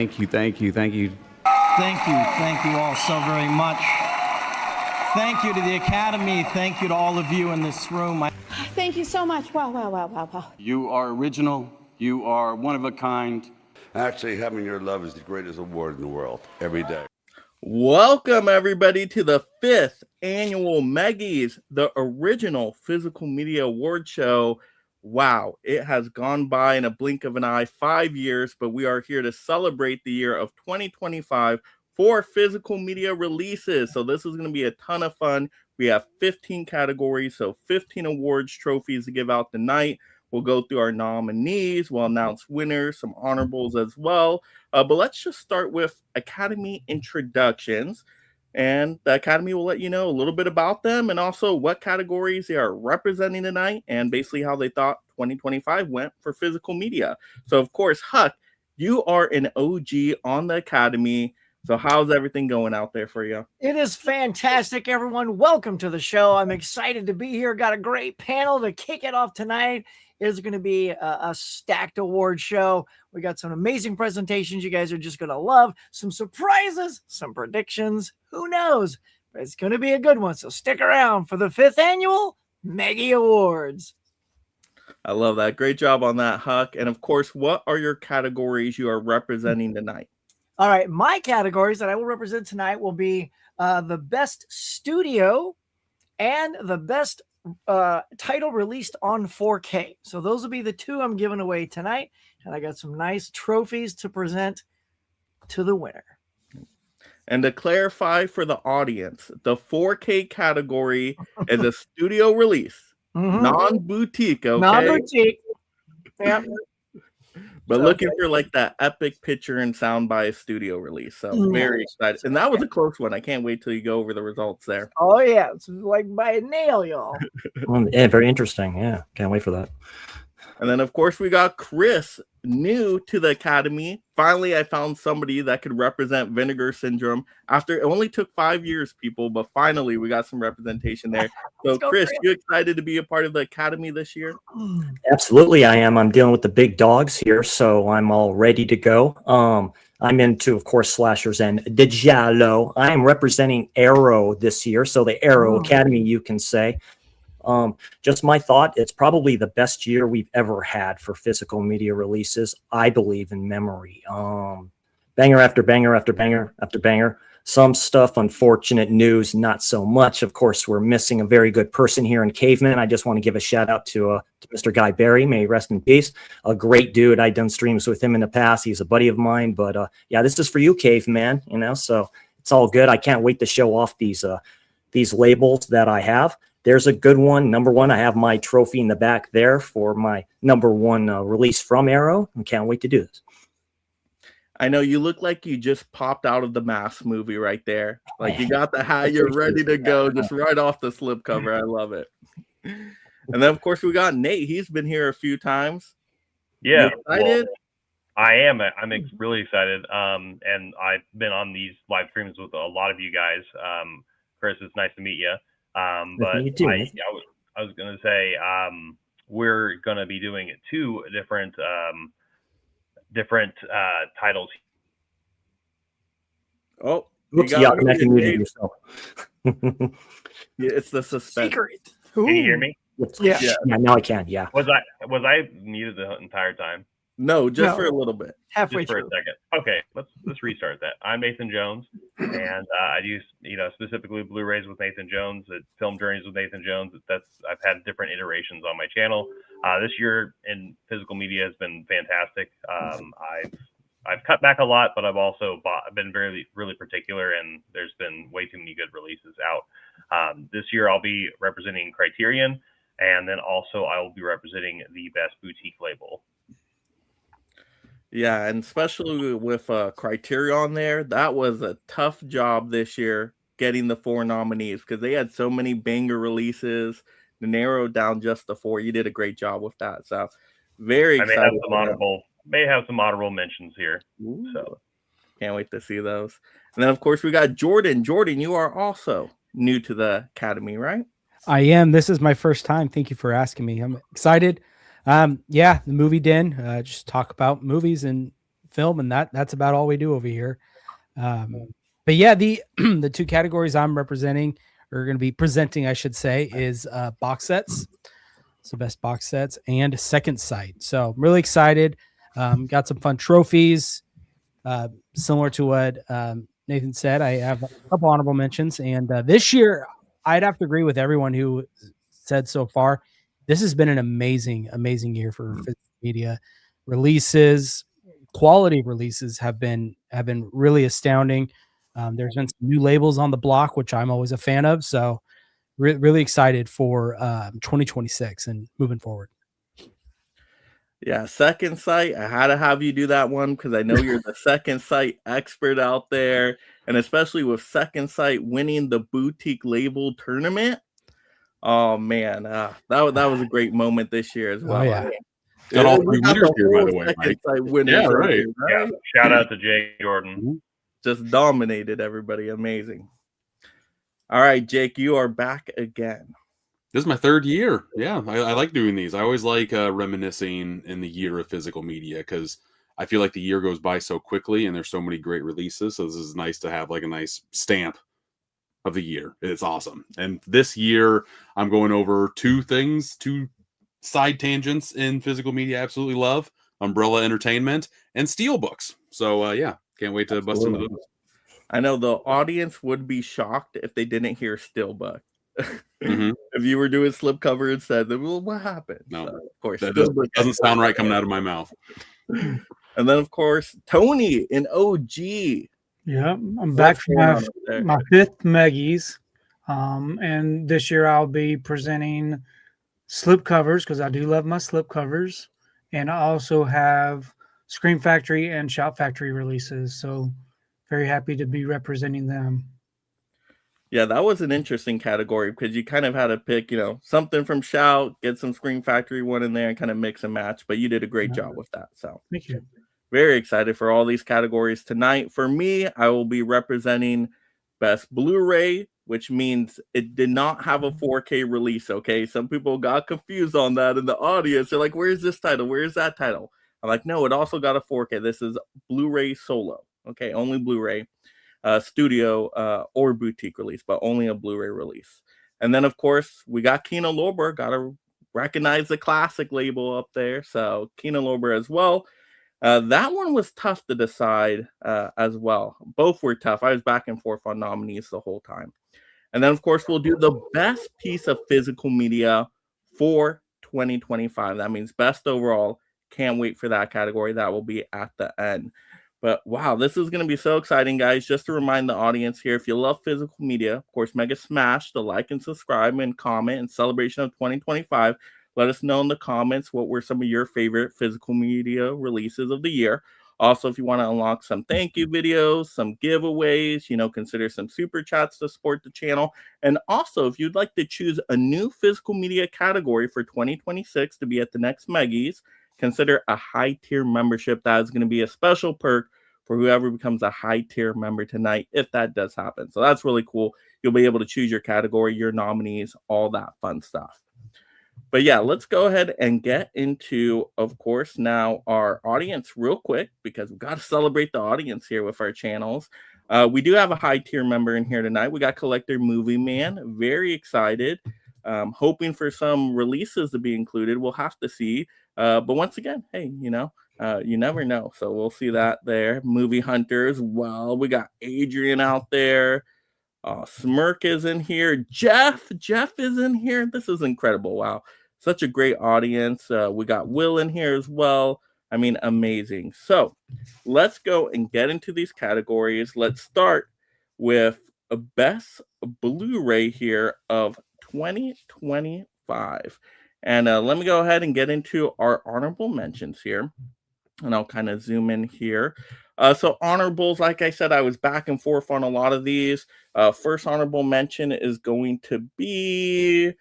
Thank you, thank you, thank you. Thank you all so very much. Thank you to the Academy. Thank you to all of you in this room. Thank you so much. Wow. You are original. You are one of a kind. Actually, having your love is the greatest award in the world every day. Welcome, everybody, to the 5th Annual MEGYS, the original physical media award show. Wow, it has gone by in a blink of an eye, 5 years, but we are here to celebrate the year of 2025 for physical media releases. So this is going to be a ton of fun. We have 15 categories, so 15 awards, trophies to give out tonight. We'll go through our nominees. We'll announce winners, some honorables as well. But let's just start with Academy introductions. And the Academy will let you know a little bit about them and also what categories they are representing tonight and basically how they thought 2025 went for physical media. So, of course, Huck, you are an OG on the Academy. So how's everything going out there for you? It is fantastic, everyone. Welcome to the show. I'm excited to be here. Got a great panel to kick it off tonight. It is going to be a stacked award show. We got some amazing presentations you guys are just going to love. Some surprises, some predictions. Who knows? But it's going to be a good one. So stick around for the 5th Annual MEGY Awards. I love that. Great job on that, Huck. And of course, what are your categories you are representing tonight? All right. My categories that I will represent tonight will be the best studio and the best title released on 4K. So those will be the two I'm giving away tonight. And I got some nice trophies to present to the winner. And to clarify for the audience, the 4K category is a studio release, non-boutique, okay? Non-boutique. Yep. But looking for like that epic picture and sound by a studio release. So very excited. And that was a close one. I can't wait till you go over the results there. Oh, yeah. It's like by a nail, y'all. Yeah, very interesting. Yeah, can't wait for that. And then, of course, we got Chris, new to the Academy. Finally, I found somebody that could represent Vinegar Syndrome. After it only took 5 years, people, but finally we got some representation there. So, Chris, you excited to be a part of the Academy this year? Absolutely, I am. I'm dealing with the big dogs here, so I'm all ready to go. I'm into, of course, slashers and the giallo. I am representing Arrow this year, so the Arrow Academy, you can say. Just my thought, it's probably the best year we've ever had for physical media releases, I believe, in memory. Banger after banger after banger after banger. Some stuff, unfortunate news, not so much. Of course, we're missing a very good person here in Caveman. I just want to give a shout out to Mr. Guy Berry. May he rest in peace. A great dude. I've done streams with him in the past. He's a buddy of mine. But yeah, this is for you, Caveman. You know, so it's all good. I can't wait to show off these labels that I have. There's a good one. Number one, I have my trophy in the back there for my number one release from Arrow. I can't wait to do this. I know you look like you just popped out of the Mask movie right there. Like you got the hat, you're ready to go, just right off the slipcover. I love it. And then, of course, we got Nate. He's been here a few times. Yeah. Excited? Well, I am. I'm really excited. And I've been on these live streams with a lot of you guys. Chris, it's nice to meet you. But I was going to say we're going to be doing 2 different titles. Oh, oops, yeah, I'm actually muting yourself. Yeah, it's the suspense. Secret. Can you hear me? Yeah, now I can. Yeah. Was I muted the entire time? No, just for a little bit. Halfway just for through. a second. Okay, let's restart that. I'm Nathan Jones, and I use specifically Blu-rays with Nathan Jones, film journeys with Nathan Jones. I've had different iterations on my channel. This year in physical media has been fantastic. I've cut back a lot, but I've also been really particular, and there's been way too many good releases out. This year I'll be representing Criterion, and then also I will be representing the best boutique label. Yeah, and especially with Criterion there, that was a tough job this year getting the 4 nominees because they had so many banger releases. To narrow down just the 4, you did a great job with that. So very excited. May have some honorable mentions here. Ooh. So can't wait to see those. And then of course we got Jordan. Jordan, you are also new to the Academy, right? I am. This is my first time. Thank you for asking me. I'm excited. Yeah, the movie den, just talk about movies and film, and that's about all we do over here. But yeah, the the two categories I'm representing, or going to be presenting, I should say, is box sets. So best box sets and second sight. So I'm really excited. Got some fun trophies. Similar to what Nathan said, I have a couple honorable mentions. And this year, I'd have to agree with everyone who said so far, this has been an amazing, amazing year for physical media. Releases, quality releases have been really astounding. There's been some new labels on the block, which I'm always a fan of. So really excited for 2026 and moving forward. Yeah, second sight. I had to have you do that one because I know you're the second sight expert out there, and especially with second sight winning the boutique label tournament. Oh man, that was a great moment this year as well. Oh, yeah. Got all three winners here, by the way, Second Mike. sight winners Yeah, right right. here, Yeah, right? shout out to Jay Jordan. Just dominated everybody. Amazing. All right, Jake, you are back again. This is my third year. Yeah, I like doing these. I always like reminiscing in the year of physical media because I feel like the year goes by so quickly and there's so many great releases. So this is nice to have like a nice stamp of the year. It's awesome. And this year I'm going over two side tangents in physical media I absolutely love: Umbrella Entertainment and SteelBooks. So yeah, can't wait to bust into those. I know the audience would be shocked if they didn't hear Steelbook. If you were doing slipcover and said, well, what happened? No, so, of course, that doesn't sound right coming out of my mouth. And then, of course, Tony in OG. Yeah, I'm back from my fifth MEGYS. And this year I'll be presenting slipcovers because I do love my slipcovers. And I also have Scream Factory and Shout Factory releases. So very happy to be representing them. Yeah, that was an interesting category because you kind of had to pick, something from Shout, get some Scream Factory one in there and kind of mix and match. But you did a great job with that. So thank you. Very excited for all these categories tonight. For me, I will be representing Best Blu-ray, which means it did not have a 4K release, okay? Some people got confused on that in the audience. They're like, where's this title? Where's that title? I'm like, no, it also got a 4K. This is Blu-ray solo, okay? Only Blu-ray. Studio or boutique release, but only a Blu-ray release. And then, of course, we got Kino Lorber. Got to recognize the classic label up there. So Kino Lorber as well. That one was tough to decide as well. Both were tough. I was back and forth on nominees the whole time. And then, of course, we'll do the best piece of physical media for 2025. That means best overall. Can't wait for that category. That will be at the end. But wow, this is going to be so exciting, guys. Just to remind the audience here, if you love physical media, of course, mega smash the like and subscribe and comment in celebration of 2025. Let us know in the comments what were some of your favorite physical media releases of the year. Also, if you want to unlock some thank you videos, some giveaways, consider some super chats to support the channel. And also, if you'd like to choose a new physical media category for 2026 to be at the next MEGYS, consider a high tier membership. That is going to be a special perk for whoever becomes a high tier member tonight, if that does happen. So that's really cool. You'll be able to choose your category, your nominees, all that fun stuff. But yeah, let's go ahead and get into, of course, now our audience real quick, because we've got to celebrate the audience here with our channels. We do have a high tier member in here tonight. We got Collector Movie Man. Very excited. Hoping for some releases to be included. We'll have to see. But once again, hey, you never know. So we'll see that there. Movie Hunters. Well, we got Adrian out there. Smirk is in here. Jeff is in here. This is incredible. Wow. Such a great audience. We got Will in here as well. I mean, amazing. So let's go and get into these categories. Let's start with a best Blu-ray here of 2025. And let me go ahead and get into our honorable mentions here. And I'll kind of zoom in here. So honorables, like I said, I was back and forth on a lot of these. First honorable mention is going to be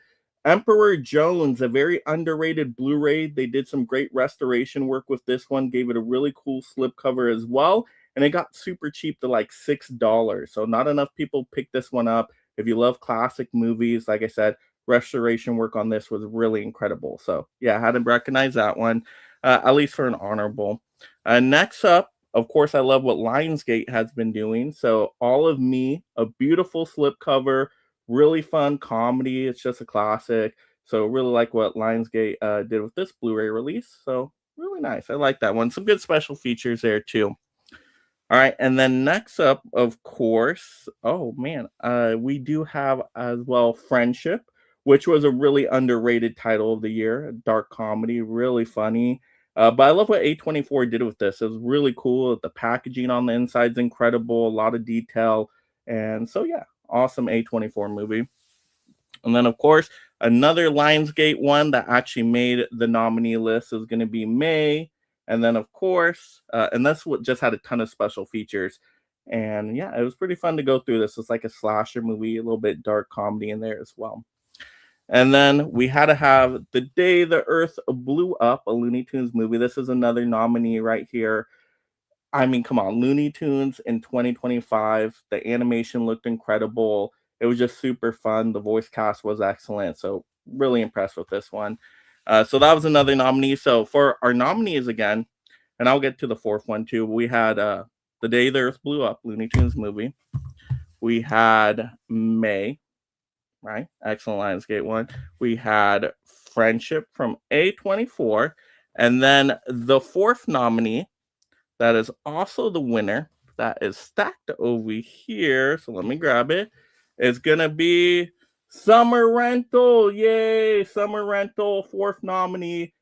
Emperor Jones, a very underrated Blu-ray. They did some great restoration work with this one, gave it a really cool slipcover as well. And it got super cheap to like $6. So not enough people picked this one up. If you love classic movies, like I said, restoration work on this was really incredible. So yeah, I had to recognize that one, at least for an honorable. Next up, Of course, I love what Lionsgate has been doing. So All of Me, a beautiful slipcover, really fun comedy. It's just a classic. So really like what Lionsgate did with this Blu-ray release. So really nice. I like that one. Some good special features there too. All right, and then next up, of course, oh man, we do have as well Friendship, which was a really underrated title of the year, a dark comedy, really funny. But I love what A24 did with this. It was really cool. The packaging on the inside is incredible, a lot of detail. And so, yeah, awesome A24 movie. And then, of course, another Lionsgate one that actually made the nominee list is going to be May. And then, of course, and that's what just had a ton of special features. And yeah, it was pretty fun to go through this. It's like a slasher movie, a little bit dark comedy in there as well. And then we had to have The Day the Earth Blew Up, a Looney Tunes movie. This is another nominee right here. I mean, come on, Looney Tunes in 2025. The animation looked incredible. It was just super fun. The voice cast was excellent. So really impressed with this one. So that was another nominee. So for our nominees again, and I'll get to the fourth one too. We had The Day the Earth Blew Up, Looney Tunes movie. We had May, right? Excellent Lionsgate one. We had Friendship from A24. And then the fourth nominee, that is also the winner, that is stacked over here. So let me grab it. It's going to be Summer Rental. Yay! Summer Rental, fourth nominee,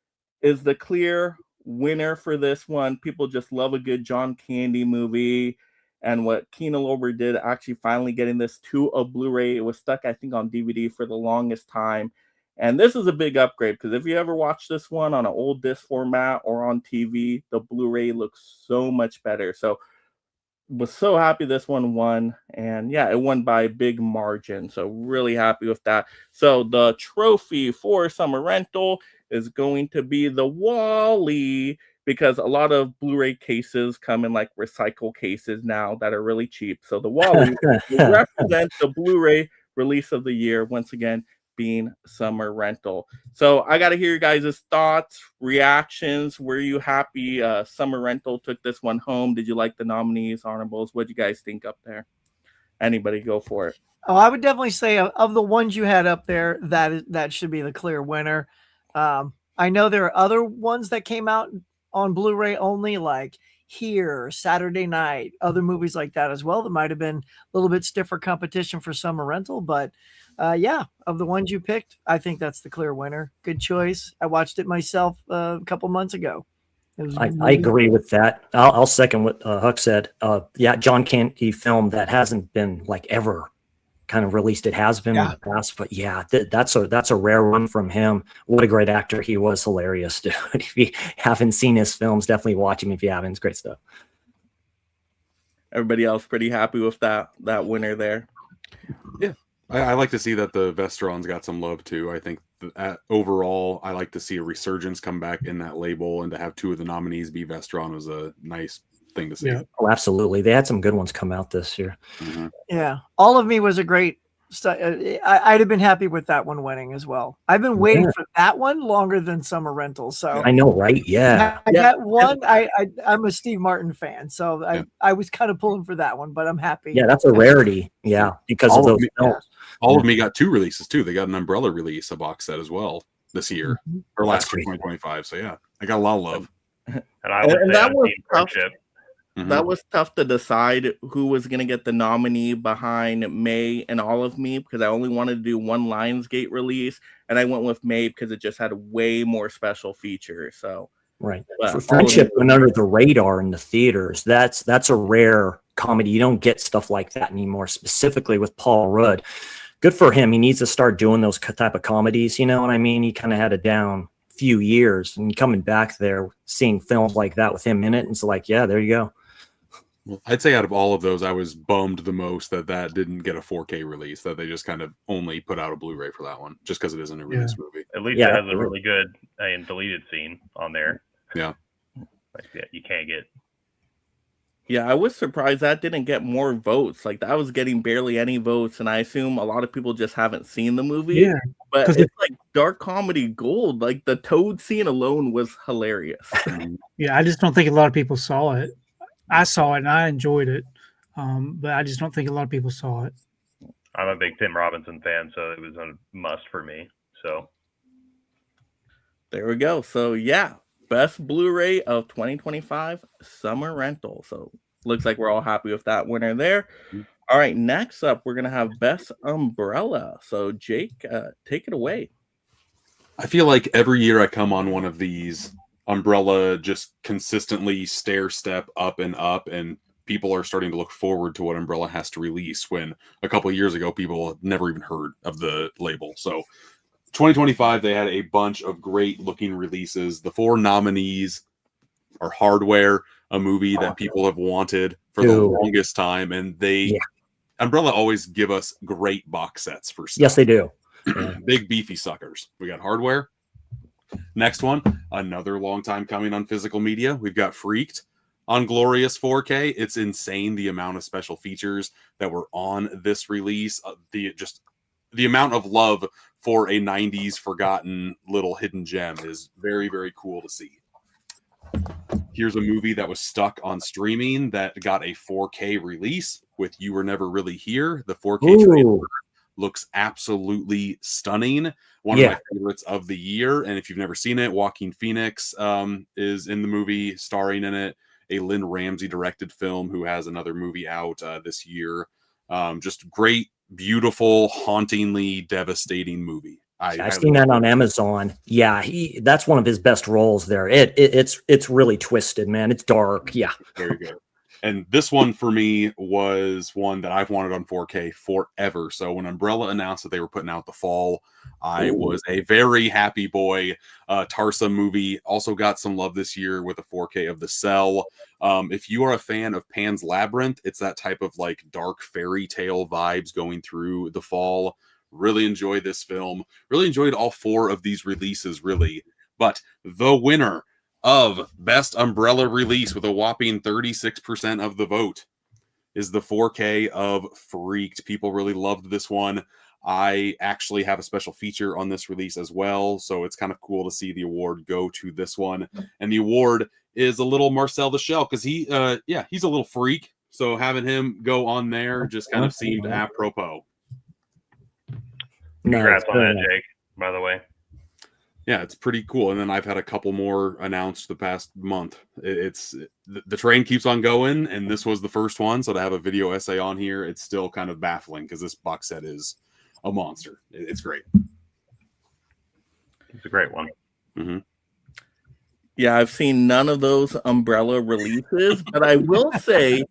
is the clear winner for this one. People just love a good John Candy movie. And what Kino Lorber did, actually finally getting this to a Blu-ray. It was stuck, I think, on DVD for the longest time. And this is a big upgrade, because if you ever watch this one on an old disc format or on TV, the Blu-ray looks so much better. So was so happy this one won. And yeah, it won by a big margin. So really happy with that. So the trophy for Summer Rental is going to be the Wall-E, because a lot of Blu-ray cases come in like recycle cases now that are really cheap. So the Wall-E represents the Blu-ray release of the year, once again, being Summer Rental. So I got to hear you guys' thoughts, reactions. Were you happy Summer Rental took this one home? Did you like the nominees, honorables? What do you guys think up there? Anybody go for it? Oh, I would definitely say of the ones you had up there, that should be the clear winner. I know there are other ones that came out on Blu-ray only, like Here, Saturday Night, other movies like that as well. That might have been a little bit stiffer competition for Summer Rental, but yeah, of the ones you picked, I think that's the clear winner. Good choice. I watched it myself a couple months ago. I agree with that. I'll second what Huck said. Yeah, John Candy film that hasn't been like ever kind of released. It has been in the past, but yeah, that's a rare one from him. What a great actor he was. Hilarious, dude. If you haven't seen his films, definitely watch him if you haven't. It's great stuff. Everybody else pretty happy with that winner there? Yeah. I like to see that the Vesterons got some love too. I think that overall, I like to see a resurgence come back in that label, and to have two of the nominees be Vestron was a nice thing to see. Yeah. Oh, absolutely. They had some good ones come out this year. Mm-hmm. Yeah. All of Me was a great, I'd have been happy with that one winning as well. I've been waiting for that one longer than Summer Rental. So I know, right? Yeah. That one, I'm a Steve Martin fan, so I was kind of pulling for that one, but I'm happy. Yeah, that's a rarity. Yeah, because of those films. All of Me got two releases too. They got an Umbrella release, a box set as well this year, or last year, 2025. So yeah, I got a lot of love. And that was tough. That was tough to decide who was going to get the nominee behind May and All of Me, because I only wanted to do one Lionsgate release, and I went with May because it just had way more special features. So right, for Friendship went under the radar in the theaters. That's a rare comedy. You don't get stuff like that anymore. Specifically with Paul Rudd, good for him. He needs to start doing those type of comedies. You know what I mean? He kind of had a down few years, and coming back there, seeing films like that with him in it, and it's like, yeah, there you go. I'd say out of all of those, I was bummed the most that didn't get a 4K release, that they just kind of only put out a Blu-ray for that one, just because it isn't a release movie. At least it has a really good deleted scene on there. Yeah. You can't get. Yeah, I was surprised that didn't get more votes. Like, that was getting barely any votes, and I assume a lot of people just haven't seen the movie. Yeah. But it's like dark comedy gold. Like, the Toad scene alone was hilarious. Yeah, I just don't think a lot of people saw it. I saw it and I enjoyed it, but I just don't think a lot of people saw it. I'm a big Tim Robinson fan, so it was a must for me. So there we go. So yeah, best Blu-ray of 2025 summer rental. So looks like we're all happy with that winner there. All right, next up, we're gonna have best umbrella. So Jake, take it away. I feel like every year I come on one of these, umbrella just consistently stair step up, and people are starting to look forward to what umbrella has to release, when a couple of years ago people had never even heard of the label. So 2025, they had a bunch of great looking releases. The 4 nominees are Hardware, a movie that people have wanted for the longest time, and Umbrella always give us great box sets for stuff. Yes, they do. Big beefy suckers. We got Hardware. Next one, another long time coming on physical media. We've got Freaked on glorious 4K. It's insane the amount of special features that were on this release. The amount of love for a 90s forgotten little hidden gem is very, very cool to see. Here's a movie that was stuck on streaming that got a 4K release with You Were Never Really Here. The 4K trailer looks absolutely stunning. One of my favorites of the year. And if you've never seen it, Joaquin Phoenix is in the movie, starring in it. A Lynn Ramsey directed film who has another movie out this year. Just great, beautiful, hauntingly devastating movie. I've seen that on Amazon. Yeah, that's one of his best roles there. It's really twisted, man. It's dark. Yeah. Very good. And this one for me was one that I've wanted on 4K forever. So when Umbrella announced that they were putting out The Fall, I was a very happy boy. Tarsa movie also got some love this year with a 4K of The Cell. If you are a fan of Pan's Labyrinth, it's that type of like dark fairy tale vibes going through The Fall. Really enjoyed this film. Really enjoyed all 4 of these releases, really. But the winner of best umbrella release with a whopping 36% of the vote is the 4K of Freaked. People really loved this one. I actually have a special feature on this release as well, so it's kind of cool to see the award go to this one. And the award is a little Marcel the Shell, because he's a little freak, so having him go on there just kind of seemed apropos. Congrats on that, Jake, by the way. Yeah, it's pretty cool. And then I've had a couple more announced the past month. The train keeps on going, and this was the first one. So to have a video essay on here, it's still kind of baffling because this box set is a monster. It's great. It's a great one. Mm-hmm. Yeah, I've seen none of those Umbrella releases, but I will say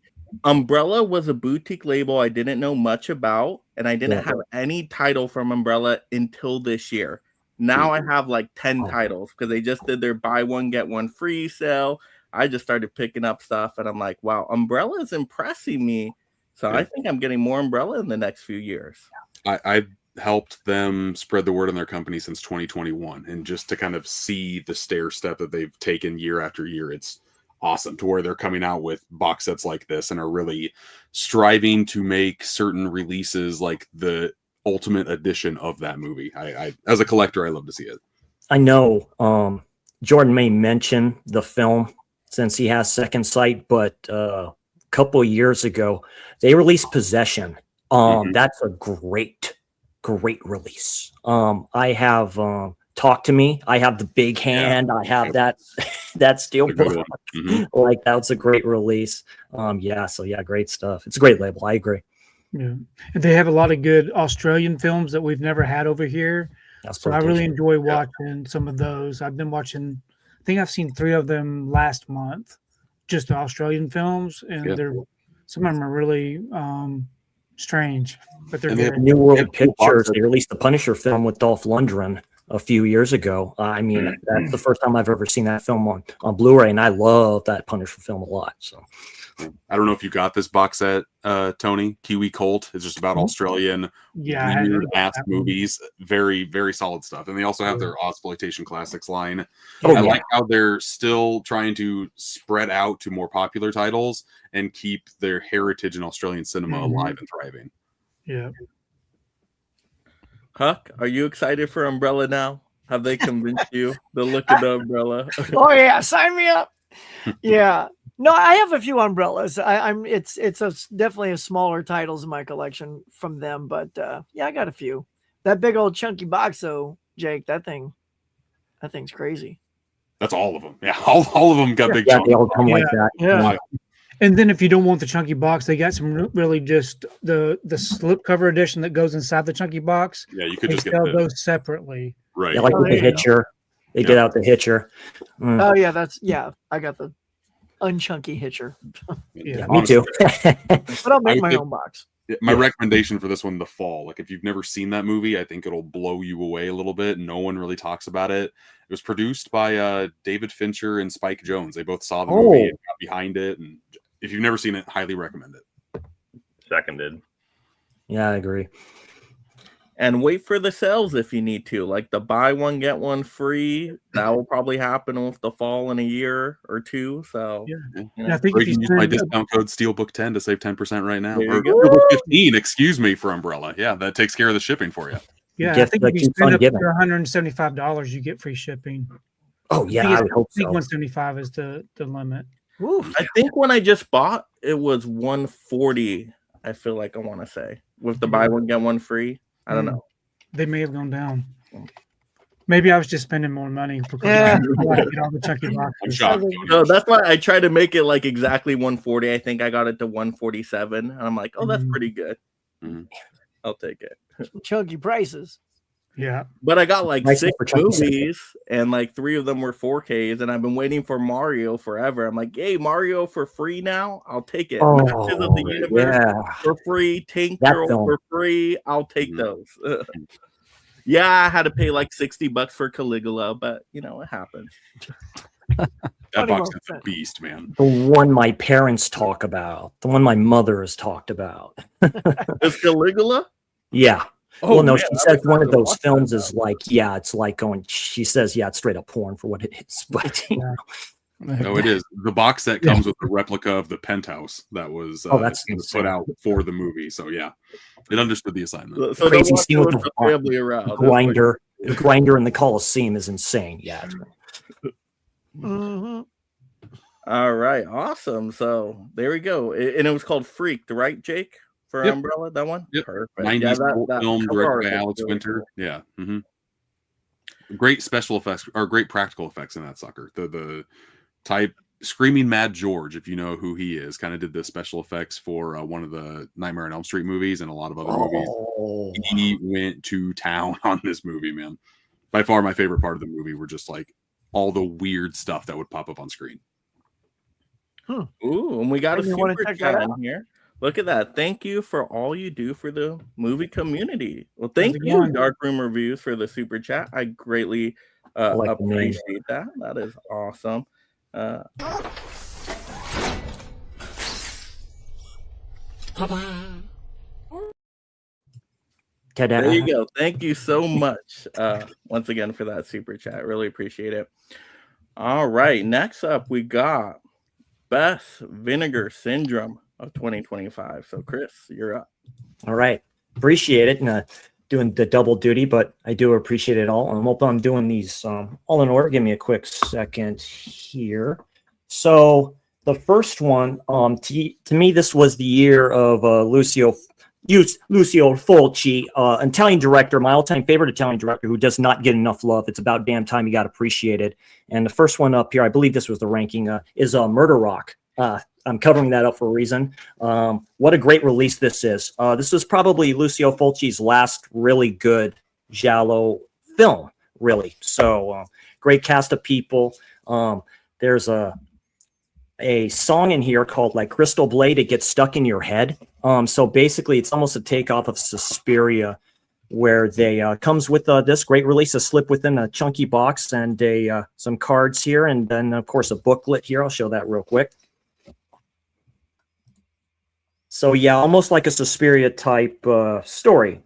Umbrella was a boutique label I didn't know much about, and I didn't have any title from Umbrella until this year. Now I have like 10 titles because they just did their buy one, get one free sale. I just started picking up stuff, and I'm like, wow, Umbrella is impressing me. So I think I'm getting more Umbrella in the next few years. I've helped them spread the word on their company since 2021. And just to kind of see the stair step that they've taken year after year, it's awesome to where they're coming out with box sets like this and are really striving to make certain releases like the ultimate edition of that movie. I as a collector, I love to see it. I know Jordan may mention the film since he has Second Sight, but a couple of years ago they released Possession. That's a great release. I have Talk to Me. I have The Big Hand. I have that SteelBooks. Like, that's a great release. Great stuff. It's a great label. I agree. Yeah, and they have a lot of good Australian films that we've never had over here. So I really enjoy watching some of those. I've been watching, I think I've seen 3 of them last month, just the Australian films, and some of them are really strange, but they're good. New World Pictures, they released the Punisher film with Dolph Lundgren a few years ago. I mean, that's the first time I've ever seen that film on Blu-ray, and I love that Punisher film a lot. So I don't know if you got this box set, Tony. Kiwi Colt is just about Australian weird ass movies. Very, very solid stuff. And they also have their Ausploitation Classics line. I like how they're still trying to spread out to more popular titles and keep their heritage in Australian cinema alive and thriving. Yeah. Huck, are you excited for Umbrella now? Have they convinced you the look of the umbrella? Oh yeah, sign me up. Yeah. No, I have a few umbrellas. It's definitely a smaller titles in my collection from them, but yeah, I got a few. That big old chunky box though, Jake, that thing's crazy. That's all of them. Yeah, all of them got big. Yeah, they all come like that. Yeah. And then if you don't want the chunky box, they got some really just the slipcover edition that goes inside the chunky box. Yeah, you could they just get sell those separately. Right. Yeah, like with the hitcher. They did out the hitcher. Oh yeah, I got the unchunky hitcher. Yeah, me too. But I'll make my own box. My recommendation for this one, The Fall. Like if you've never seen that movie, I think it'll blow you away a little bit. No one really talks about it. It was produced by David Fincher and Spike Jonze. They both saw the movie and got behind it. And if you've never seen it, highly recommend it. Seconded. Yeah, I agree. And wait for the sales if you need to, like the buy one get one free. That will probably happen with The Fall in a year or two. So And I think or if you you can use my spend discount code SteelBook10 to save 10% right now. There you Or go. SteelBook 15, excuse me, for Umbrella. Yeah, that takes care of the shipping for you. yeah, I Gift think that if you keeps spend on up to giving. $175, you get free shipping. Oh yeah, I would hope I think so. 175 is the limit. I think when I just bought, it was 140. I feel like I want to say with the buy one get one free. I don't know. They may have gone down. Maybe I was just spending more money because I wanted to get all the chunky I'm boxes. shocked. No, that's why I tried to make it like exactly 140. I think I got it to 147, and I'm like, oh, that's pretty good. Mhm. I'll take it. Chunky prices. Yeah. But I got like Nice 6 for chunky stuff. movies, and like 3 of them were 4Ks, and I've been waiting for Mario forever. I'm like, hey, Mario for free now? I'll take it. Oh, Masters of the Universe yeah. for free. Tank That Girl film. for free. I'll take Mhm. those. Yeah, I had to pay like $60 for Caligula, but you know it happens. That box is a 21%. beast, man. The one my parents talk about. The one my mother has talked about. Is Caligula? Yeah. Oh, Well, no, man, she I'm says one excited of to those watch films that is like, yeah, it's like going. She says, yeah, it's straight up porn for what it is. But you know, No, it is. The box set comes with a replica of the penthouse that was that's put insane. out for the movie. So yeah, it understood the assignment. So crazy don't scene watch with it the family around. grinder. The grinder in the Coliseum is insane. Yeah. Mm-hmm. All right, awesome. So there we go. And it was called Freaked, right, Jake? For Yep. Umbrella, that one? Yep. Perfect. 90s Yeah, cult film cover art directed by is Alex really Winter. cool. Yeah. Great special effects or great practical effects in that sucker. The type Screaming Mad George, if you know who he is, kind of did the special effects for one of the Nightmare on Elm Street movies and a lot of other movies. Oh, He went to town on this movie, man. By far my favorite part of the movie were just like all the weird stuff that would pop up on screen. Ooh, and we got a Maybe you wanna super check that chat in out. here. Look at that. Thank you for all you do for the movie community. Well, thank How's it you, going? Dark Room Reviews, for the super chat. I greatly like the name. appreciate that. That is awesome. There you go. Thank you so much once again for that super chat. Really appreciate it. All right. Next up, we got Best Vinegar Syndrome of 2025. So, Chris, you're up. all right. Appreciate it. And doing the double duty, but I do appreciate it all. I'm hoping I'm doing these all in order. Give me a quick second here. So the first one, to me, this was the year of Lucio Fulci, Italian director, my all-time favorite Italian director who does not get enough love. It's about damn time he got appreciated. And the first one up here, I believe this was the ranking, is Murder Rock. I'm covering that up for a reason. What a great release this is. This is probably Lucio Fulci's last really good giallo film, really. So great cast of people. There's a song in here called like Crystal Blade. It gets stuck in your head. So basically it's almost a takeoff of Suspiria, where they comes with this great release, a slip within a chunky box and some cards here. And then of course a booklet here. I'll show that real quick. So yeah, almost like a Suspiria type story.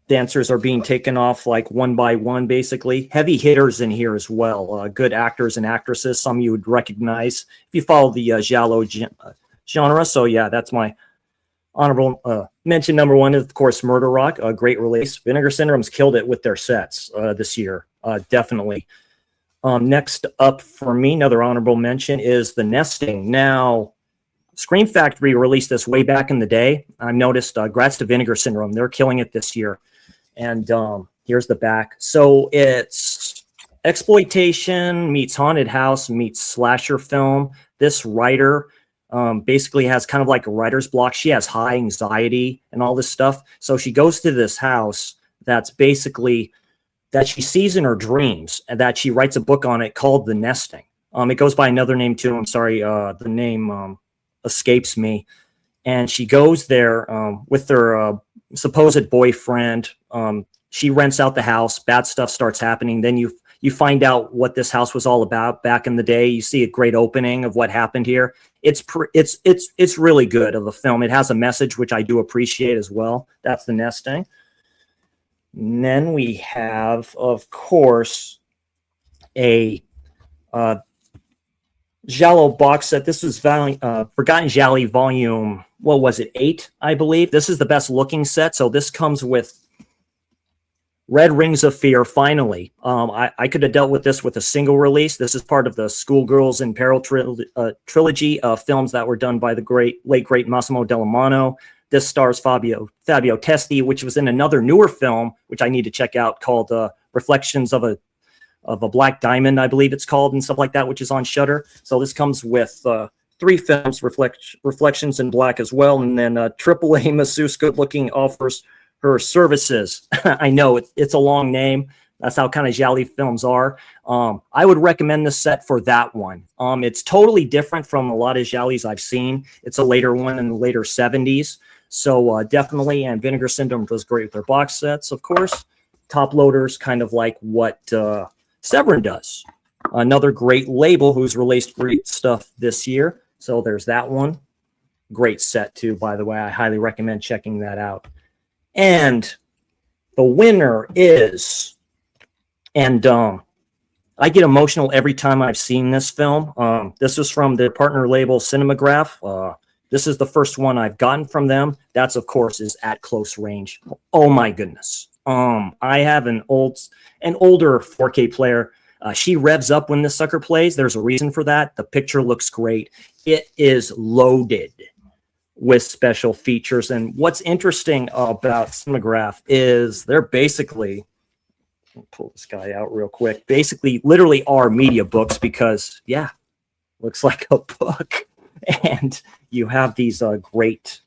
Dancers are being taken off like one by one, basically. Heavy hitters in here as well. Good actors and actresses. Some you would recognize if you follow the giallo genre. So yeah, that's my honorable mention number one. Of course, Murder Rock, a great release. Vinegar Syndrome's killed it with their sets this year. Definitely. Next up for me, another honorable mention is The Nesting. Now, Scream Factory released this way back in the day. I've noticed Grats to Vinegar Syndrome. They're killing it this year. And here's the back. So it's exploitation meets haunted house meets slasher film. This writer basically has kind of like a writer's block. She has high anxiety and all this stuff. So she goes to this house that's basically that she sees in her dreams, and that she writes a book on it called The Nesting. It goes by another name too. I'm sorry, the name escapes me. And she goes there with her supposed boyfriend. She rents out the house. Bad stuff starts happening. Then you find out what this house was all about back in the day. You see a great opening of what happened here. It's really good of a film. It has a message, which I do appreciate as well. That's The Nesting. And then we have, of course, a Giallo box set. This was Forgotten Gialli volume, what was it, 8, I believe. This is the best looking set. So this comes with Red Rings of Fear, finally. I could have dealt with this with a single release. This is part of the Schoolgirls in Peril trilogy of films that were done by the late great Massimo Dallamano. This stars Fabio Testi, which was in another newer film, which I need to check out, called Reflections of a Black Diamond, I believe it's called, and stuff like that, which is on Shudder. So this comes with 3 films, Reflections in Black as well, and then AAA masseuse good looking offers her services. I know it's a long name. That's how kind of Gialli films are. I would recommend this set for that one. It's totally different from a lot of Giallis I've seen. It's a later one in the later 70s. So definitely, and Vinegar Syndrome does great with their box sets, of course. Top loaders, kind of like what Severin does. Another great label who's released great stuff this year. So there's that one. Great set too, by the way. I highly recommend checking that out. And the winner is, and I get emotional every time I've seen this film. This is from their partner label Cinemagraph. This is the first one I've gotten from them. That's, of course, is At Close Range. Oh my goodness. I have an older 4K player. She revs up when this sucker plays. There's a reason for that. The picture looks great. It is loaded with special features. And what's interesting about Cinemagraph is they're basically, I'll pull this guy out real quick, basically literally are media books because, yeah, looks like a book. And you have these great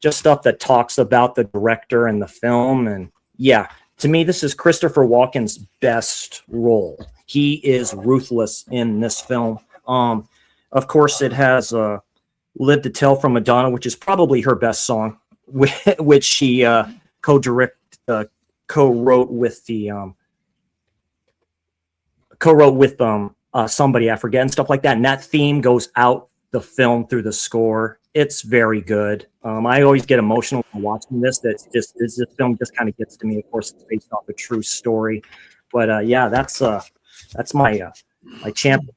just stuff that talks about the director and the film. And yeah, to me, this is Christopher Walken's best role. He is ruthless in this film. Of course, it has Live to Tell from Madonna, which is probably her best song, which she co-wrote with somebody I forget and stuff like that. And that theme goes out the film through the score. It's very good. I always get emotional when watching this. This film just kind of gets to me. Of course, it's based off a true story, but yeah, that's my champion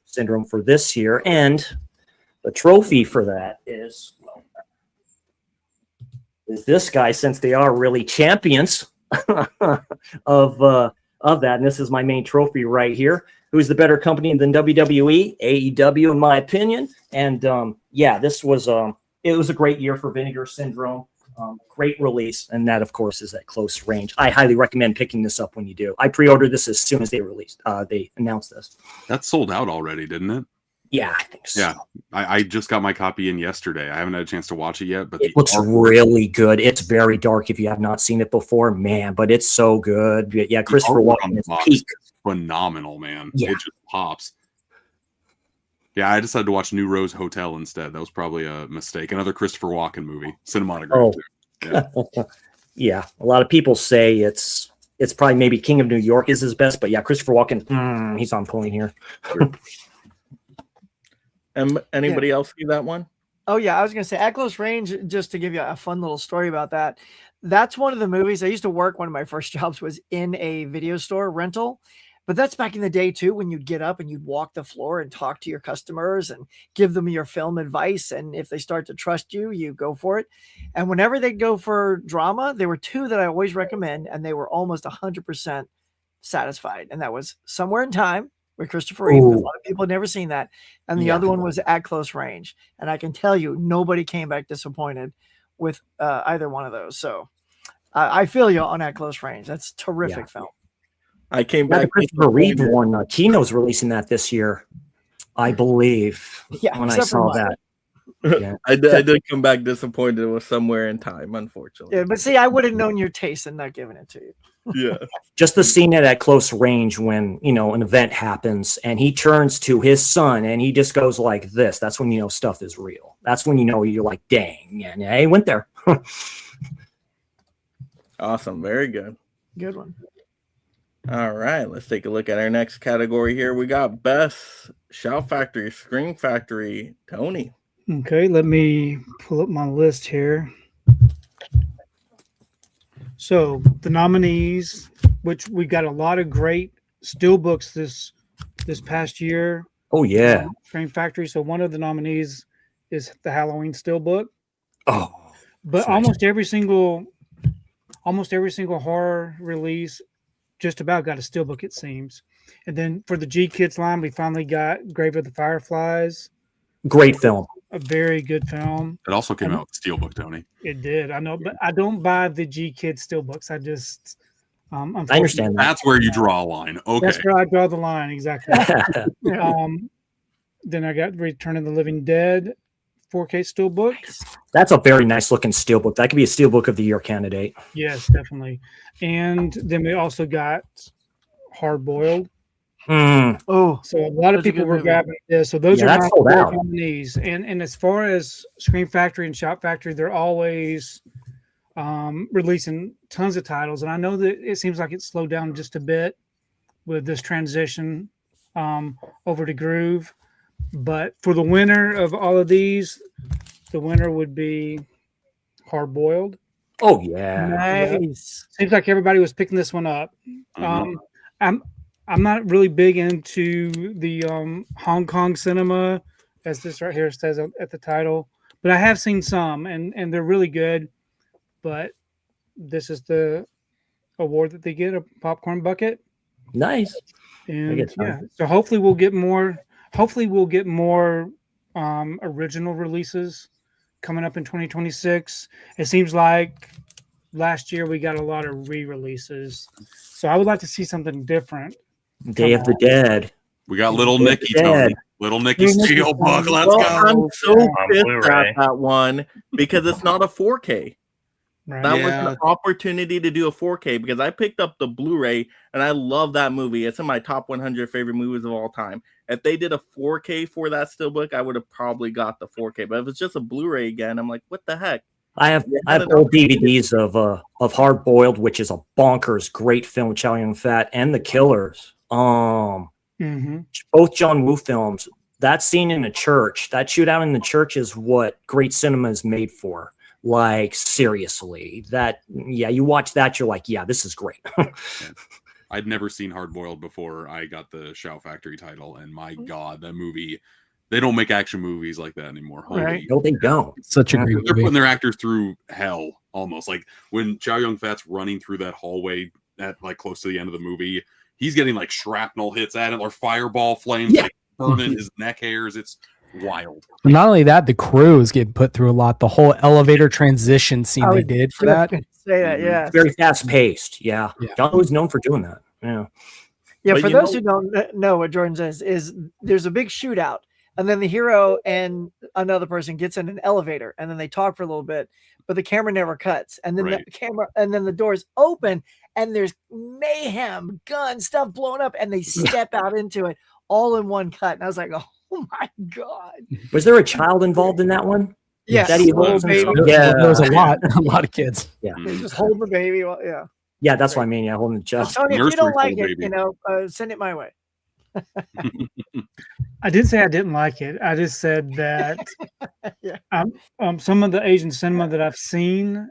syndrome for this year. And the trophy for that is this guy, since they are really champions of that. And this is my main trophy right here. Who's the better company than WWE? AEW, in my opinion. And yeah, this was it was a great year for Vinegar Syndrome. Great release, and that, of course, is At Close Range. I highly recommend picking this up when you do. I pre-ordered this as soon as they released. They announced this. That sold out already, didn't it? Yeah, I think so. Yeah, I just got my copy in yesterday. I haven't had a chance to watch it yet, but it looks really good. It's very dark if you have not seen it before, man, but it's so good. Yeah, Christopher Walken is peak. Phenomenal, man. Yeah. It just pops. Yeah, I decided to watch New Rose Hotel instead. That was probably a mistake. Another Christopher Walken movie. Cinematograph. Oh. Yeah. Yeah, a lot of people say it's probably maybe King of New York is his best, but yeah, Christopher Walken, he's on point here. Anybody else see that one? Oh yeah, I was gonna say At Close Range. Just to give you a fun little story about that, that's one of the movies I used to work. One of my first jobs was in a video store rental, but that's back in the day too, when you'd get up and you'd walk the floor and talk to your customers and give them your film advice. And if they start to trust you, you go for it. And whenever they go for drama, there were 2 that I always recommend, and they were almost 100% satisfied, and that was Somewhere in Time with Christopher Reeve. A lot of people had never seen that, and the other one was At Close Range. And I can tell you, nobody came back disappointed with either one of those. So I feel you on At Close Range. That's a terrific film. I came back. The Christopher Reeve one, Kino's releasing that this year, I believe. Yeah, when I saw that. Yeah. I did come back disappointed with Somewhere in Time, unfortunately. Yeah, but see, I would have known your taste and not given it to you. Yeah. Just the scene at close range when, an event happens and he turns to his son and he just goes like this. That's when you know stuff is real. That's when you're like, dang, yeah, he went there. Awesome. Very good. Good one. All right. Let's take a look at our next category here. We got Best Shout Factory, Scream Factory. Tony. Okay, let me pull up my list here. So the nominees, which we got a lot of great SteelBooks this past year. Oh yeah, Scream Factory. So one of the nominees is the Halloween SteelBook. Oh, but almost every single horror release just about got a SteelBook, it seems. And then for the G Kids line, we finally got Grave of the Fireflies. Great film. A very good film. It also came out with SteelBook, Tony. It did. I know, but I don't buy the G Kids SteelBooks. I just I understand that. That's where you draw a line. Okay. That's where I draw the line, exactly. Then I got Return of the Living Dead 4K SteelBook. That's a very nice looking SteelBook. That could be a SteelBook of the Year candidate. Yes, definitely. And then we also got Hard Boiled. Oh, so a lot of people were grabbing this. So those are my four nominees. And as far as Scream Factory and Shout Factory, they're always releasing tons of titles. And I know that it seems like it's slowed down just a bit with this transition over to Groove. But for the winner of all of these, the winner would be Hard Boiled. Oh yeah, nice. Seems like everybody was picking this one up. I'm not really big into the Hong Kong cinema, as this right here says at the title, but I have seen some, and they're really good. But this is the award that they get, a popcorn bucket. Nice. And yeah, so hopefully we'll get more. Hopefully we'll get more original releases coming up in 2026. It seems like last year we got a lot of re-releases, so I would like to see something different. Day of the Dead. We got Little Nicky, Tony. Little Nicky's SteelBook. Let's go. I'm so pissed at that one because it's not a 4K. Right. That was an opportunity to do a 4K because I picked up the Blu-ray and I love that movie. It's in my top 100 favorite movies of all time. If they did a 4K for that SteelBook, I would have probably got the 4K. But if it's just a Blu-ray again, I'm like, what the heck? I have old DVDs of Hard Boiled, which is a bonkers great film with Chow Yun-fat, and The Killers. Both John Woo films. That scene in the church, that shootout in the church, is what great cinema is made for. Like seriously, you watch that, you're like, yeah, this is great. I'd never seen Hard Boiled before I got the Shout Factory title, and my God, that movie. They don't make action movies like that anymore. Right. No, they don't. Such a great They're movie. putting their actors through hell almost. Like when Chow Yun-fat's running through that hallway at like close to the end of the movie, he's getting like shrapnel hits at it or fireball flames like burning his neck hairs. It's wild. Not only that, the crew is getting put through a lot. The whole elevator transition scene they did for that. Say that, yeah. Very fast paced. Yeah. John was known for doing that. Yeah. Yeah, But for those who don't know what Jordan says, is there's a big shootout, and then the hero and another person gets in an elevator, and then they talk for a little bit, but the camera never cuts, and then the doors open, and there's mayhem, guns, stuff blowing up, and they step out into it all in one cut. And I was like, oh my God. Was there a child involved in that one? Yes. Daddy Little baby. Yeah. There was a lot of kids. Yeah. They just hold the baby. Well, yeah. Yeah, that's what I mean. Yeah, holding the chest. Tony, if you don't like it, send it my way. I did say I didn't like it. I just said that some of the Asian cinema that I've seen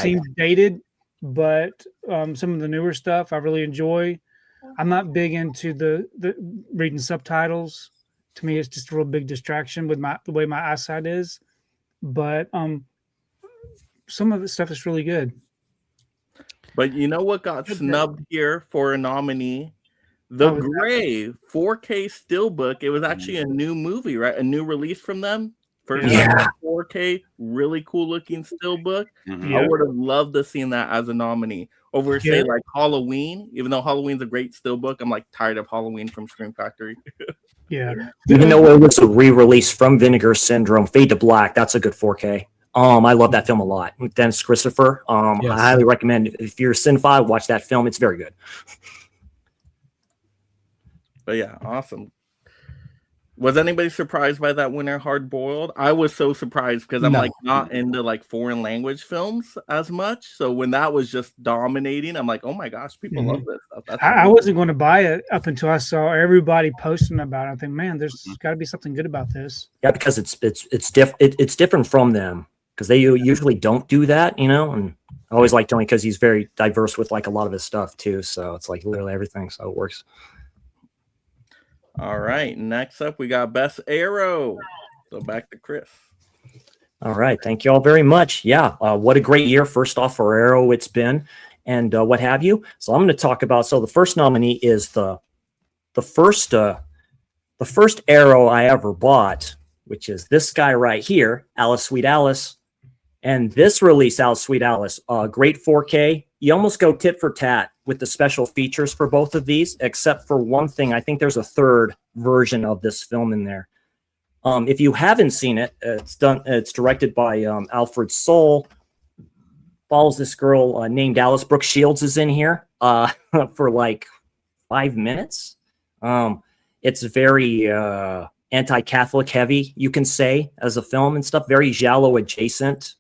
seems dated, but some of the newer stuff I really enjoy. I'm not big into the reading subtitles. To me, it's just a real big distraction with the way my eyesight is. But some of the stuff is really good. But you know what got snubbed here for a nominee? The Gray 4K Steelbook. It was actually a new movie, right? A new release from them. First time 4K, really cool looking Steelbook. I would have loved to seen that as a nominee. Over say like Halloween, even though Halloween's a great Steelbook, I'm like tired of Halloween from Scream Factory. Even though it was a re-release from Vinegar Syndrome, Fade to Black, that's a good 4K. I love that film a lot. Dennis Christopher. I highly recommend if you're a cinephile, watch that film. It's very good. But yeah, awesome. Was anybody surprised by that winner, Hard Boiled? I was so surprised because I'm like not into like foreign language films as much. So when that was just dominating, I'm like, oh my gosh, people love this stuff. I wasn't going to buy it up until I saw everybody posting about it. I think, man, there's got to be something good about this. Yeah, because it's different from them because they usually don't do that, you know. And I always like Tony because he's very diverse with like a lot of his stuff too. So it's like literally everything. So it works. All right, next up we got Best Arrow. So back to Chris. All right, thank you all very much. Yeah, what a great year first off for Arrow it's been, and what have you. So I'm going to talk about. So the first nominee is the first Arrow I ever bought, which is this guy right here, Alice Sweet Alice, and this release, Alice Sweet Alice, great 4K. You almost go tit for tat with the special features for both of these, except for one thing. I think there's a third version of this film in there. If you haven't seen it, it's directed by Alfred Soul. Follows this girl named Alice. Brooke Shields is in here for like 5 minutes. It's very anti-Catholic heavy, you can say, as a film and stuff. Very giallo adjacent.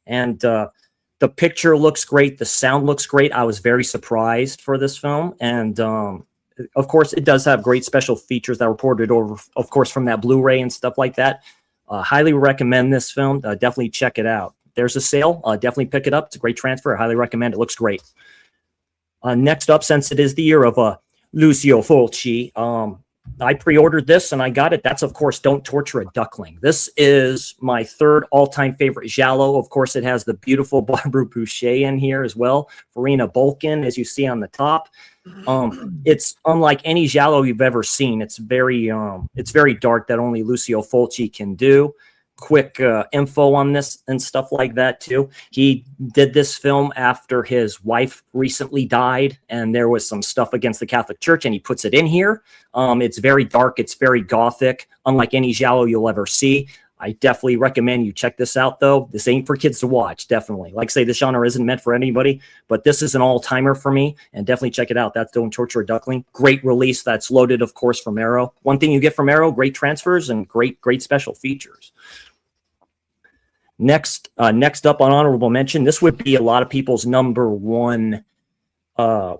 And the picture looks great. The sound looks great. I was very surprised for this film. And of course, it does have great special features that were ported over, of course, from that Blu-ray and stuff like that. Highly recommend this film. Definitely check it out. There's a sale. Definitely pick it up. It's a great transfer. I highly recommend it. Looks great. Next up, since it is the year of Lucio Fulci, I pre-ordered this and I got it. That's, of course, Don't Torture a Duckling. This is my third all-time favorite giallo. Of course, it has the beautiful Barbara Boucher in here as well. Farina Balkan, as you see on the top. It's unlike any giallo you've ever seen. It's very dark that only Lucio Fulci can do. Quick info on this and stuff like that too. He did this film after his wife recently died, and there was some stuff against the Catholic Church, and he puts it in here. It's very dark. It's very gothic, unlike any giallo you'll ever see. I definitely recommend you check this out, though. This ain't for kids to watch, definitely. Like I say, this genre isn't meant for anybody, but this is an all-timer for me, and definitely check it out. That's Don't Torture a Duckling. Great release that's loaded, of course, from Arrow. One thing you get from Arrow, great transfers and great special features. Next up on honorable mention, this would be a lot of people's number one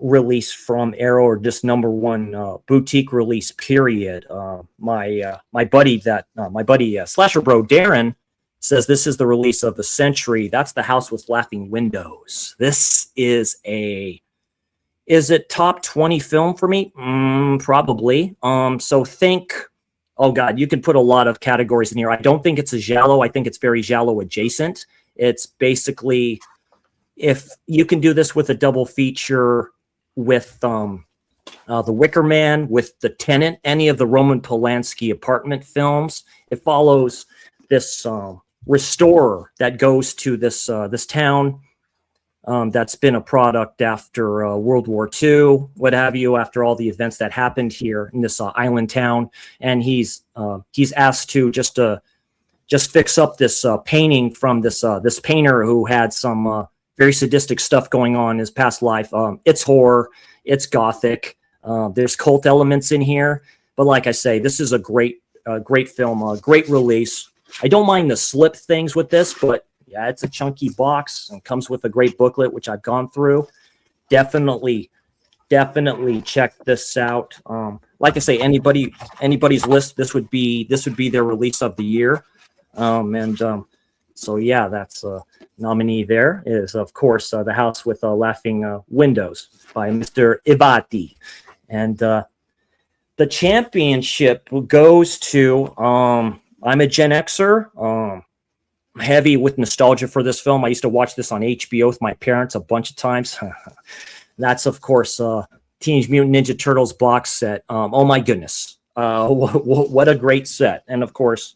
release from Arrow, or just number one boutique release, period. My buddy Slasher Bro Darren says this is the release of the century. That's The House with Laughing Windows. This is it top 20 film for me? Probably. So think. Oh, God, you can put a lot of categories in here. I don't think it's a giallo. I think it's very giallo adjacent. It's basically, if you can do this with a double feature with The Wicker Man, with The Tenant, any of the Roman Polanski apartment films. It follows this restorer that goes to this town that's been a product after World War II, what have you, after all the events that happened here in this island town. And he's asked to just fix up this painting from this painter who had some very sadistic stuff going on in his past life. It's horror, it's gothic, there's cult elements in here. But like I say, this is a great film, a great release. I don't mind the slip things with this, but yeah, it's a chunky box and comes with a great booklet, which I've gone through. Definitely check this out. Like I say, anybody's list, this would be their release of the year. So yeah, that's a nominee. There is, of course, The House with Laughing Windows by Mr. Ibati. And the championship goes to I'm a Gen Xer. heavy with nostalgia for this film. I used to watch this on HBO with my parents a bunch of times. That's, of course, Teenage Mutant Ninja Turtles box set. Oh, my goodness. What a great set. And, of course,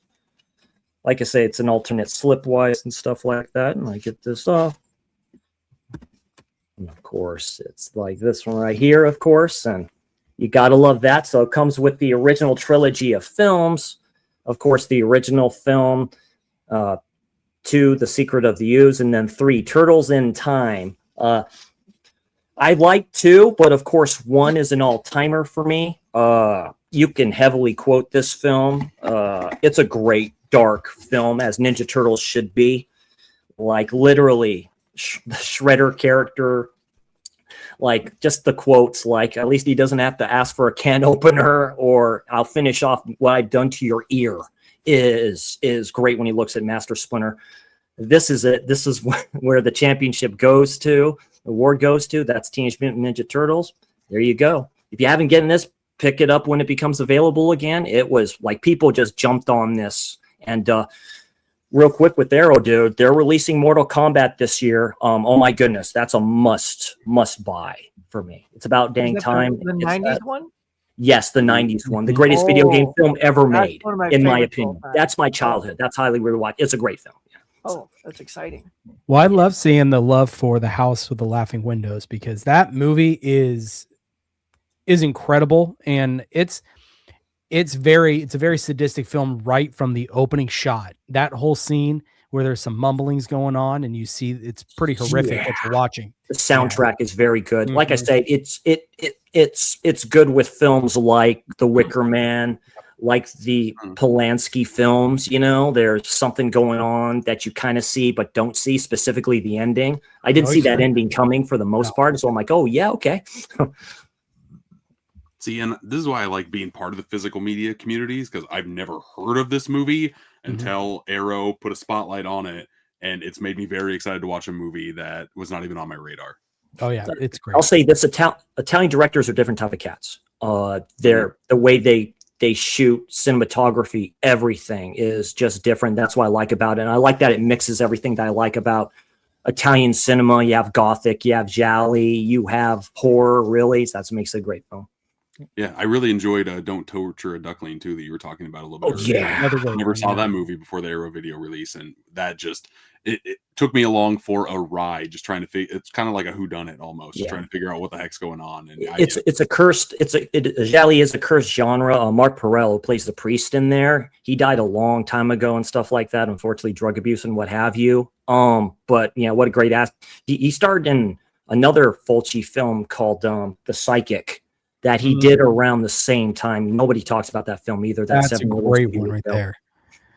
like I say, it's an alternate slipwise and stuff like that. And I get this off. And, of course, it's like this one right here, of course. And you got to love that. So it comes with the original trilogy of films. Of course, the original film, 2, The Secret of the Ooze, and then 3, Turtles in Time. I like 2, but of course 1 is an all-timer for me. You can heavily quote this film. It's a great, dark film, as Ninja Turtles should be. Like, literally, the Shredder character, like, just the quotes, like, at least he doesn't have to ask for a can opener, or I'll finish off what I've done to your ear, is great when he looks at Master Splinter. This is it. This is where the championship goes to, the award goes to. That's Teenage Mutant Ninja Turtles. There you go. If you haven't gotten this, pick it up when it becomes available again. It was like people just jumped on this. And real quick with Arrow, dude, they're releasing Mortal Kombat this year. Oh my goodness, that's a must buy for me. It's about dang time. The 90s one? Yes, the 90s one. The greatest video game film ever made, in my opinion. films. That's my childhood. That's highly rewatched. It's a great film. Oh, that's exciting. Well, I love seeing the love for The House with the Laughing Windows, because that movie is incredible, and it's a very sadistic film right from the opening shot. That whole scene where there's some mumblings going on, and you see it's pretty horrific what you're watching. The soundtrack is very good. Like I say, it's good with films like The Wicker Man, like the Polanski films. You know, there's something going on that you kind of see but don't see, specifically the ending. I didn't see that ending coming for the most part, so I'm like, oh yeah, okay. See, and this is why I like being part of the physical media communities, because I've never heard of this movie until Arrow put a spotlight on it, and it's made me very excited to watch a movie that was not even on my radar. Oh yeah, it's great. I'll say this: Italian directors are different type of cats. The way they shoot, cinematography, everything is just different. That's what I like about it. And I like that it mixes everything that I like about Italian cinema. You have gothic, you have giallo, you have horror. Really, so that makes it a great film. Yeah, I really enjoyed Don't Torture a Duckling too, that you were talking about a little bit earlier. Yeah. I never saw that movie before the Arrow video release, and that just it took me along for a ride, just trying to figure. It's kind of like a whodunit almost, just trying to figure out what the heck's going on. And it's a cursed. Giallo is a cursed genre. Mark Perel, who plays the priest in there, he died a long time ago and stuff like that. Unfortunately, drug abuse and what have you. But you know what a great ass. He starred in another Fulci film called The Psychic, that he did around the same time. Nobody talks about that film either. That's a great one right there.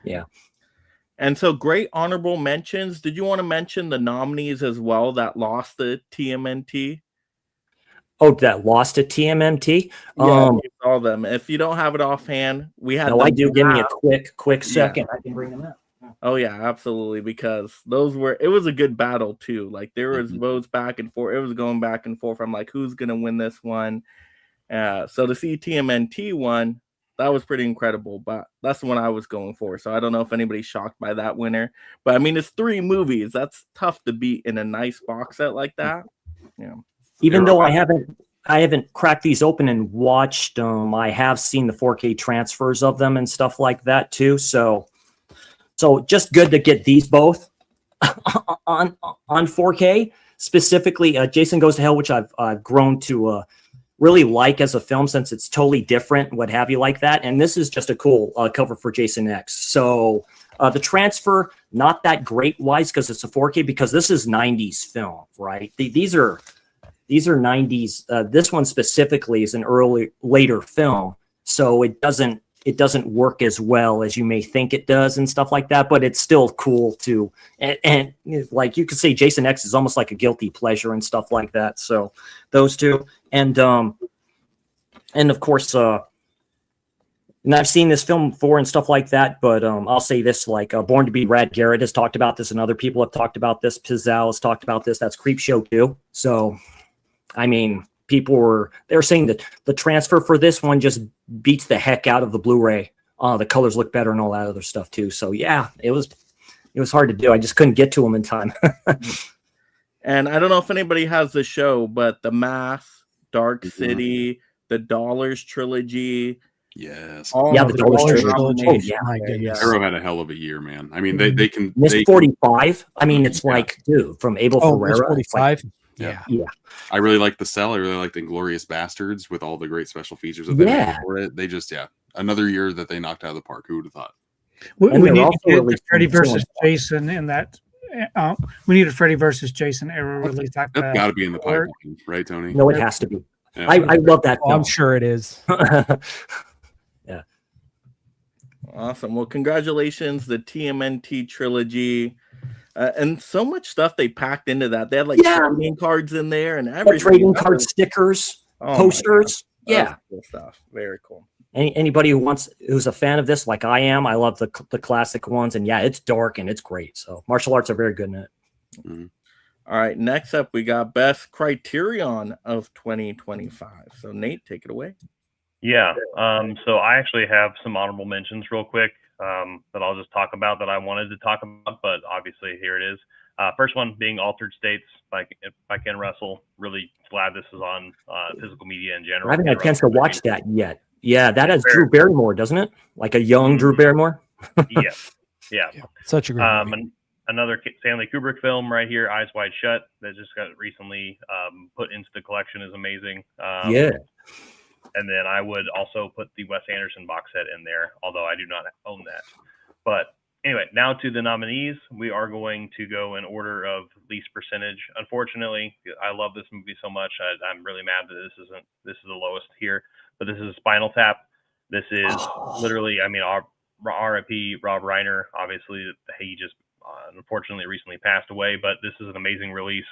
Yeah. And so great honorable mentions. Did you want to mention the nominees as well that lost the TMNT? Oh, that lost to TMNT? Yeah, all of them. If you don't have it offhand, we had. No, I do. Give me a quick second. I can bring them up. Oh yeah, absolutely. Because it was a good battle too. Like there was votes back and forth. It was going back and forth. I'm like, who's gonna win this one? So to see TMNT won, that was pretty incredible. But that's the one I was going for. So I don't know if anybody's shocked by that winner. But I mean, it's 3 movies. That's tough to beat in a nice box set like that. Yeah. Even though I haven't cracked these open and watched them, I have seen the 4K transfers of them and stuff like that too. So just good to get these both on 4K. Specifically, Jason Goes to Hell, which I've grown to really like as a film, since it's totally different, what have you, like that. And this is just a cool cover for Jason X. So the transfer, not that great wise, because it's a 4K, because this is 90s film, right? These are 90s. This one specifically is an later film, so it doesn't work as well as you may think it does and stuff like that, but it's still cool too. And like you could say Jason X is almost like a guilty pleasure and stuff like that. So those two, and of course, and I've seen this film before and stuff like that, but I'll say this, like Born to Be Rad Garrett has talked about this, and other people have talked about this. Pizzal has talked about this. That's Creepshow too. So, I mean, they're saying that the transfer for this one just beats the heck out of the Blu-ray. The colors look better and all that other stuff too. So yeah, it was hard to do. I just couldn't get to them in time. And I don't know if anybody has the show, but The Math, Dark Mm-hmm. City, the Dollars trilogy. Yes. All Yeah, of the Dollars those trilogy. nominations Oh, yeah. My there, goodness. Arrow had a hell of a year, man. I mean, they can Miss they 45. I mean, it's Yeah. like, dude, from Abel Oh, Miss Ferreira. It's like, 45. Yeah. yeah. I really like The Cell. I really like the Inglorious Bastards with all the great special features that they made Yeah. for it. They just another year that they knocked out of the park. Who would have thought? We And they're need also to get the releasing Freddy two versus on- Jason in that. We need a Freddy versus Jason era release. Like That's got to be in the or- pipeline, right, Tony? No, it has to be. Yeah. I love that Oh, film. I'm sure it is. Yeah. Awesome. Well, congratulations, the TMNT trilogy. And so much stuff they packed into that. They had like Yeah. trading cards in there and Like everything. trading That card was- stickers, oh my posters. God. That Yeah. was cool stuff. Very cool. Anybody who's a fan of this, like I am, I love the classic ones, and yeah, it's dark and it's great. So martial arts are very good in it. Mm-hmm. All right. Next up, we got Best Criterion of 2025. So Nate, take it away. Yeah. So I actually have some honorable mentions real quick that I'll just talk about that I wanted to talk about, but obviously here it is. First one being Altered States by Ken Russell. Really glad this is on physical media in general. I haven't had a chance to watch that yet. Yeah, that has Fair. Drew Barrymore, doesn't it? Like a young Drew Barrymore. Yeah. Yeah. Such a great movie. Another Stanley Kubrick film right here, Eyes Wide Shut, that just got recently put into the collection, is amazing. Yeah. And then I would also put the Wes Anderson box set in there, although I do not own that. But anyway, now to the nominees. We are going to go in order of least percentage. Unfortunately, I love this movie so much. I'm really mad that this is the lowest here. But this is Spinal Tap. This is literally, I mean, R.I.P. Rob Reiner. Obviously, he just unfortunately recently passed away, but this is an amazing release.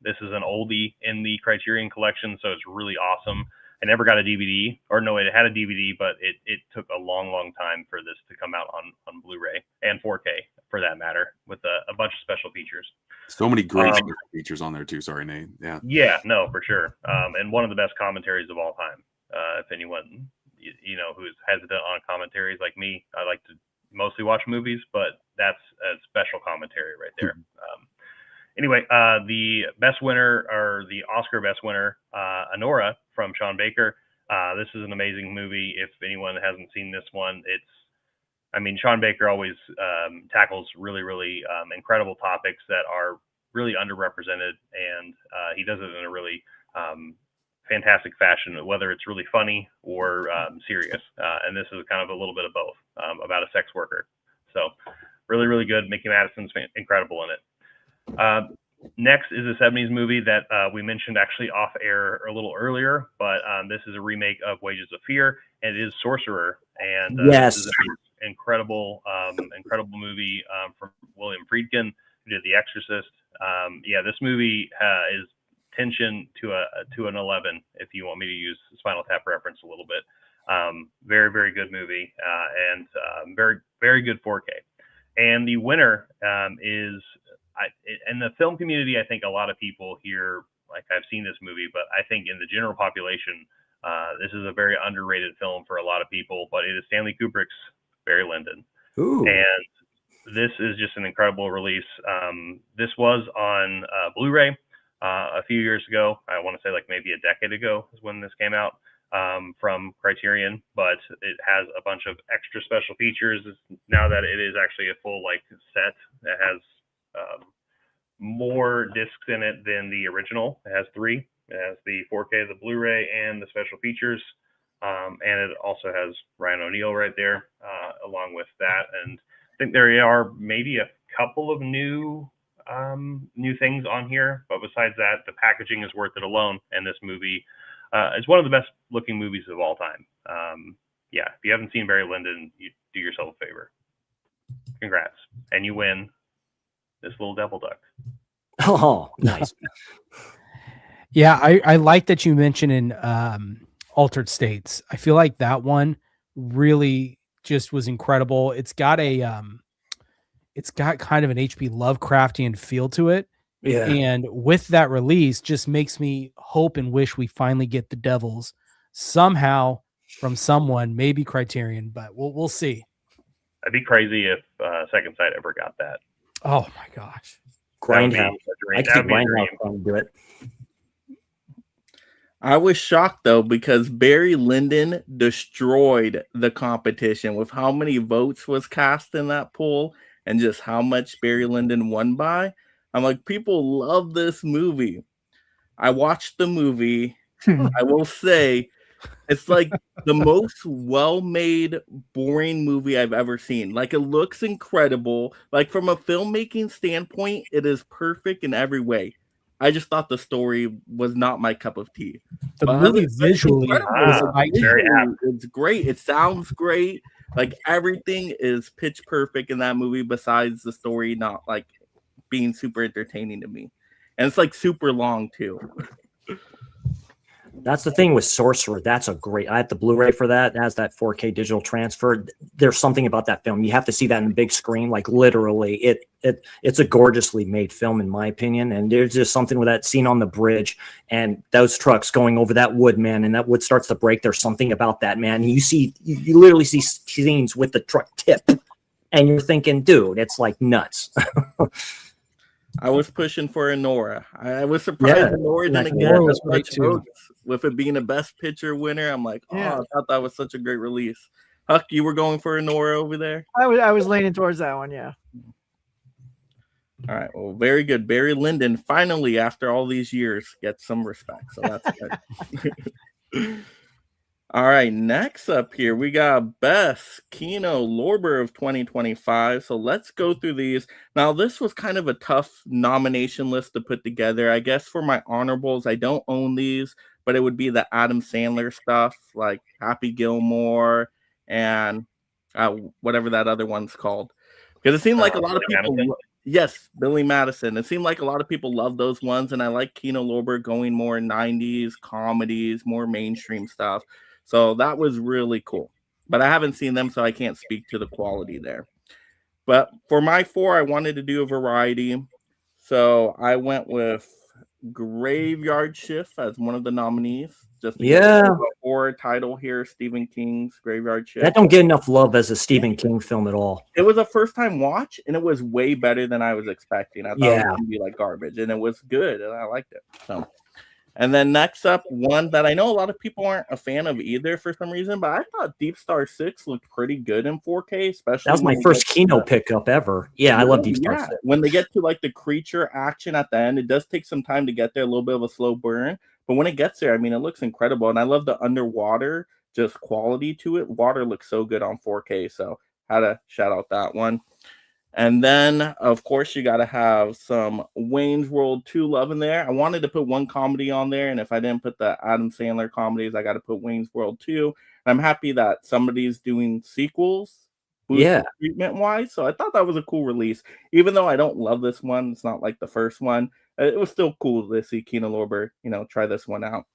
This is an oldie in the Criterion collection, so it's really awesome. I never got a DVD, or no, it had a DVD, but it took a long time for this to come out on Blu-ray and 4K for that matter, with a bunch of special features. So many great special features on there too. Sorry, Nate. Yeah. Yeah, no, for sure. And one of the best commentaries of all time. If anyone, who's hesitant on commentaries like me, I like to mostly watch movies, but that's a special commentary right there. Anyway, the best winner, or the Oscar best winner, Anora from Sean Baker. This is an amazing movie. If anyone hasn't seen this one, Sean Baker always tackles really incredible topics that are really underrepresented, and he does it in a really fantastic fashion, whether it's really funny or serious. And this is kind of a little bit of both, about a sex worker. So really good. Mickey Madison's incredible in it. Next is a 70s movie that we mentioned actually off air a little earlier, but this is a remake of Wages of Fear, and it is Sorcerer. And Yes. this is an incredible movie from William Friedkin, who did The Exorcist. This movie is tension to an 11, if you want me to use Spinal Tap reference a little bit. Very good movie, and very good 4K. And the winner is, in the film community, I think a lot of people here, like, I've seen this movie, but I think in the general population, this is a very underrated film for a lot of people, but it is Stanley Kubrick's Barry Lyndon. Ooh. And this is just an incredible release. This was on Blu-ray a few years ago. I want to say like maybe a decade ago is when this came out, from Criterion, but it has a bunch of extra special features now that it is actually a full set that has more discs in it than the original. It has 3. It has the 4K, the Blu-ray, and the special features. And it also has Ryan O'Neal right there, along with that. And I think there are maybe a couple of new things on here, but besides that, the packaging is worth it alone. And this movie is one of the best looking movies of all time. If you haven't seen Barry Lyndon, you do yourself a favor. Congrats. And you win this little devil duck. Oh, nice. Yeah, I like that you mentioned in Altered States. I feel like that one really just was incredible. It's got kind of an H.P. Lovecraftian feel to it. Yeah. And with that release, just makes me hope and wish we finally get the Devils somehow from someone, maybe Criterion, but we'll see. I'd be crazy if Second Sight ever got that. Oh my gosh. Grindhouse. I That could would be a Grindhouse dream. trying to do it. I was shocked though because Barry Lyndon destroyed the competition with how many votes was cast in that poll and just how much Barry Lyndon won by. I'm like, people love this movie. I watched the movie. I will say it's like the most well-made, boring movie I've ever seen. Like, it looks incredible. Like, from a filmmaking standpoint, it is perfect in every way. I just thought the story was not my cup of tea. The But movie it's visually incredible. is very Visually, it's great. It sounds great. Like, everything is pitch perfect in that movie besides the story not, like, being super entertaining to me. And it's, like, super long, too. That's the thing with Sorcerer. That's a great. I have the Blu-ray for that. It has that 4K digital transfer. There's something about that film. You have to see that in a big screen. Like literally, it's a gorgeously made film in my opinion. And there's just something with that scene on the bridge and those trucks going over that wood, man. And that wood starts to break. There's something about that, man. You literally see scenes with the truck tip, and you're thinking, dude, it's like nuts. I was pushing for Nora. I was surprised Nora didn't get as much votes with it being a Best Picture winner. I'm like, I thought that was such a great release. Huck, you were going for Nora over there? I was leaning towards that one, yeah. All right, well, very good. Barry Lyndon finally, after all these years, gets some respect. So that's good. All right, next up here, we got Best Kino Lorber of 2025. So let's go through these. Now, this was kind of a tough nomination list to put together. I guess for my honorables, I don't own these, but it would be the Adam Sandler stuff, like Happy Gilmore and whatever that other one's called. Because it seemed like a lot of people... Yes, Billy Madison. It seemed like a lot of people love those ones, and I like Kino Lorber going more 90s comedies, more mainstream stuff. So that was really cool. But I haven't seen them, so I can't speak to the quality there. But for my 4, I wanted to do a variety. So I went with Graveyard Shift as one of the nominees. Just a horror title here, Stephen King's Graveyard Shift. That don't get enough love as a Stephen King film at all. It was a first-time watch, and it was way better than I was expecting. I thought it was going to be like garbage, and it was good, and I liked it. So, and then next up, one that I know a lot of people aren't a fan of either for some reason, but I thought Deep Star 6 looked pretty good in 4K, especially that was my first Kino pickup ever. Yeah, I love Deep Star 6. When they get to like the creature action at the end, it does take some time to get there, a little bit of a slow burn, but when it gets there, I mean, it looks incredible, and I love the underwater just quality to it. Water looks so good on 4K, so had to shout out that one. And then, of course, you got to have some Wayne's World 2 love in there. I wanted to put one comedy on there, and if I didn't put the Adam Sandler comedies, I got to put Wayne's World 2. And I'm happy that somebody's doing sequels, treatment-wise. So I thought that was a cool release. Even though I don't love this one, it's not like the first one. It was still cool to see Kino Lorber, try this one out.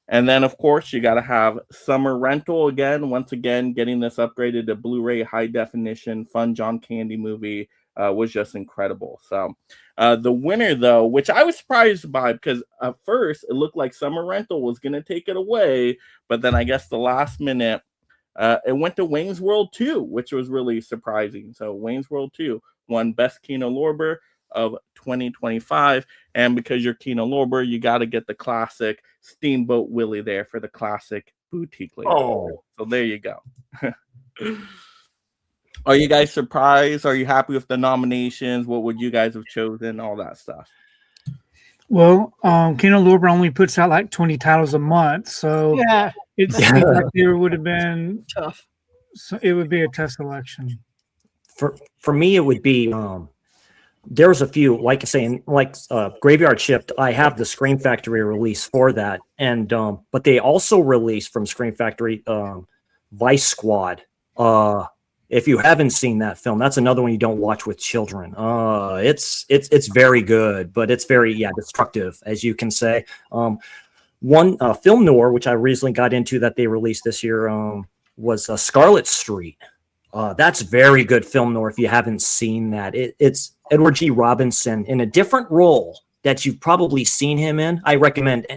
And then, of course, you got to have Summer Rental again. Once again, getting this upgraded to Blu-ray high definition, fun John Candy movie was just incredible. So the winner, though, which I was surprised by because at first it looked like Summer Rental was going to take it away. But then I guess the last minute, it went to Wayne's World 2, which was really surprising. So Wayne's World 2 won Best Kino Lorber of 2025, and because you're Kino Lorber, you got to get the classic Steamboat Willie there for the classic boutique lady. So there you go. Are you guys surprised? Are you happy with the nominations? What would you guys have chosen? All that stuff. Well, Kino Lorber only puts out like 20 titles a month, so it seems like there would have been tough. So it would be a tough selection. For me, it would be there's a few, like I say, like Graveyard Shift. I have the Scream Factory release for that, and but they also released from Scream Factory Vice Squad. If you haven't seen that film, that's another one you don't watch with children. It's very good, but it's very destructive, as you can say. One film noir, which I recently got into that they released this year, was Scarlet Street. That's very good film noir if you haven't seen that. It's Edward G. Robinson in a different role that you've probably seen him in. I recommend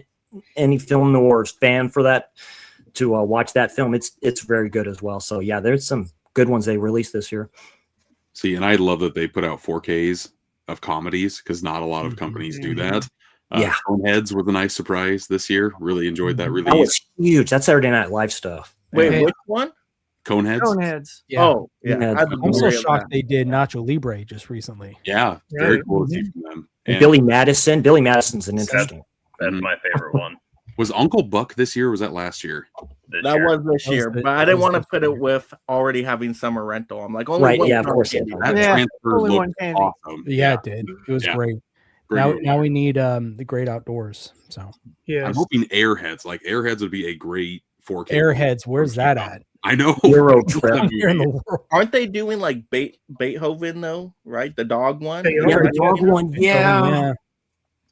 any film noir fan for that to watch that film. It's very good as well. So yeah, there's some good ones they released this year. See, and I love that they put out 4Ks of comedies because not a lot of companies do that. Yeah. Coneheads was a nice surprise this year. Really enjoyed that release. That was huge. That's Saturday Night Live stuff. Wait, which one? Coneheads. Coneheads. Yeah. Oh, yeah. I'm so shocked they did Nacho Libre just recently. Yeah, very cool to see from them. And Billy Madison. Billy Madison's an interesting. That's my favorite one. Was Uncle Buck this year or was that last year? That was this year, but I didn't want to put it with already having summer rental. I'm like, only one of course. That transfer only one looked candy. awesome. Yeah, it did. It was great. Now we need the great outdoors. So I'm hoping Airheads. Like Airheads would be a great 4K. Airheads, where's that at? I know. Euro trip. Aren't they doing like Beethoven though? Right, the dog one. Yeah, the dog one. Yeah.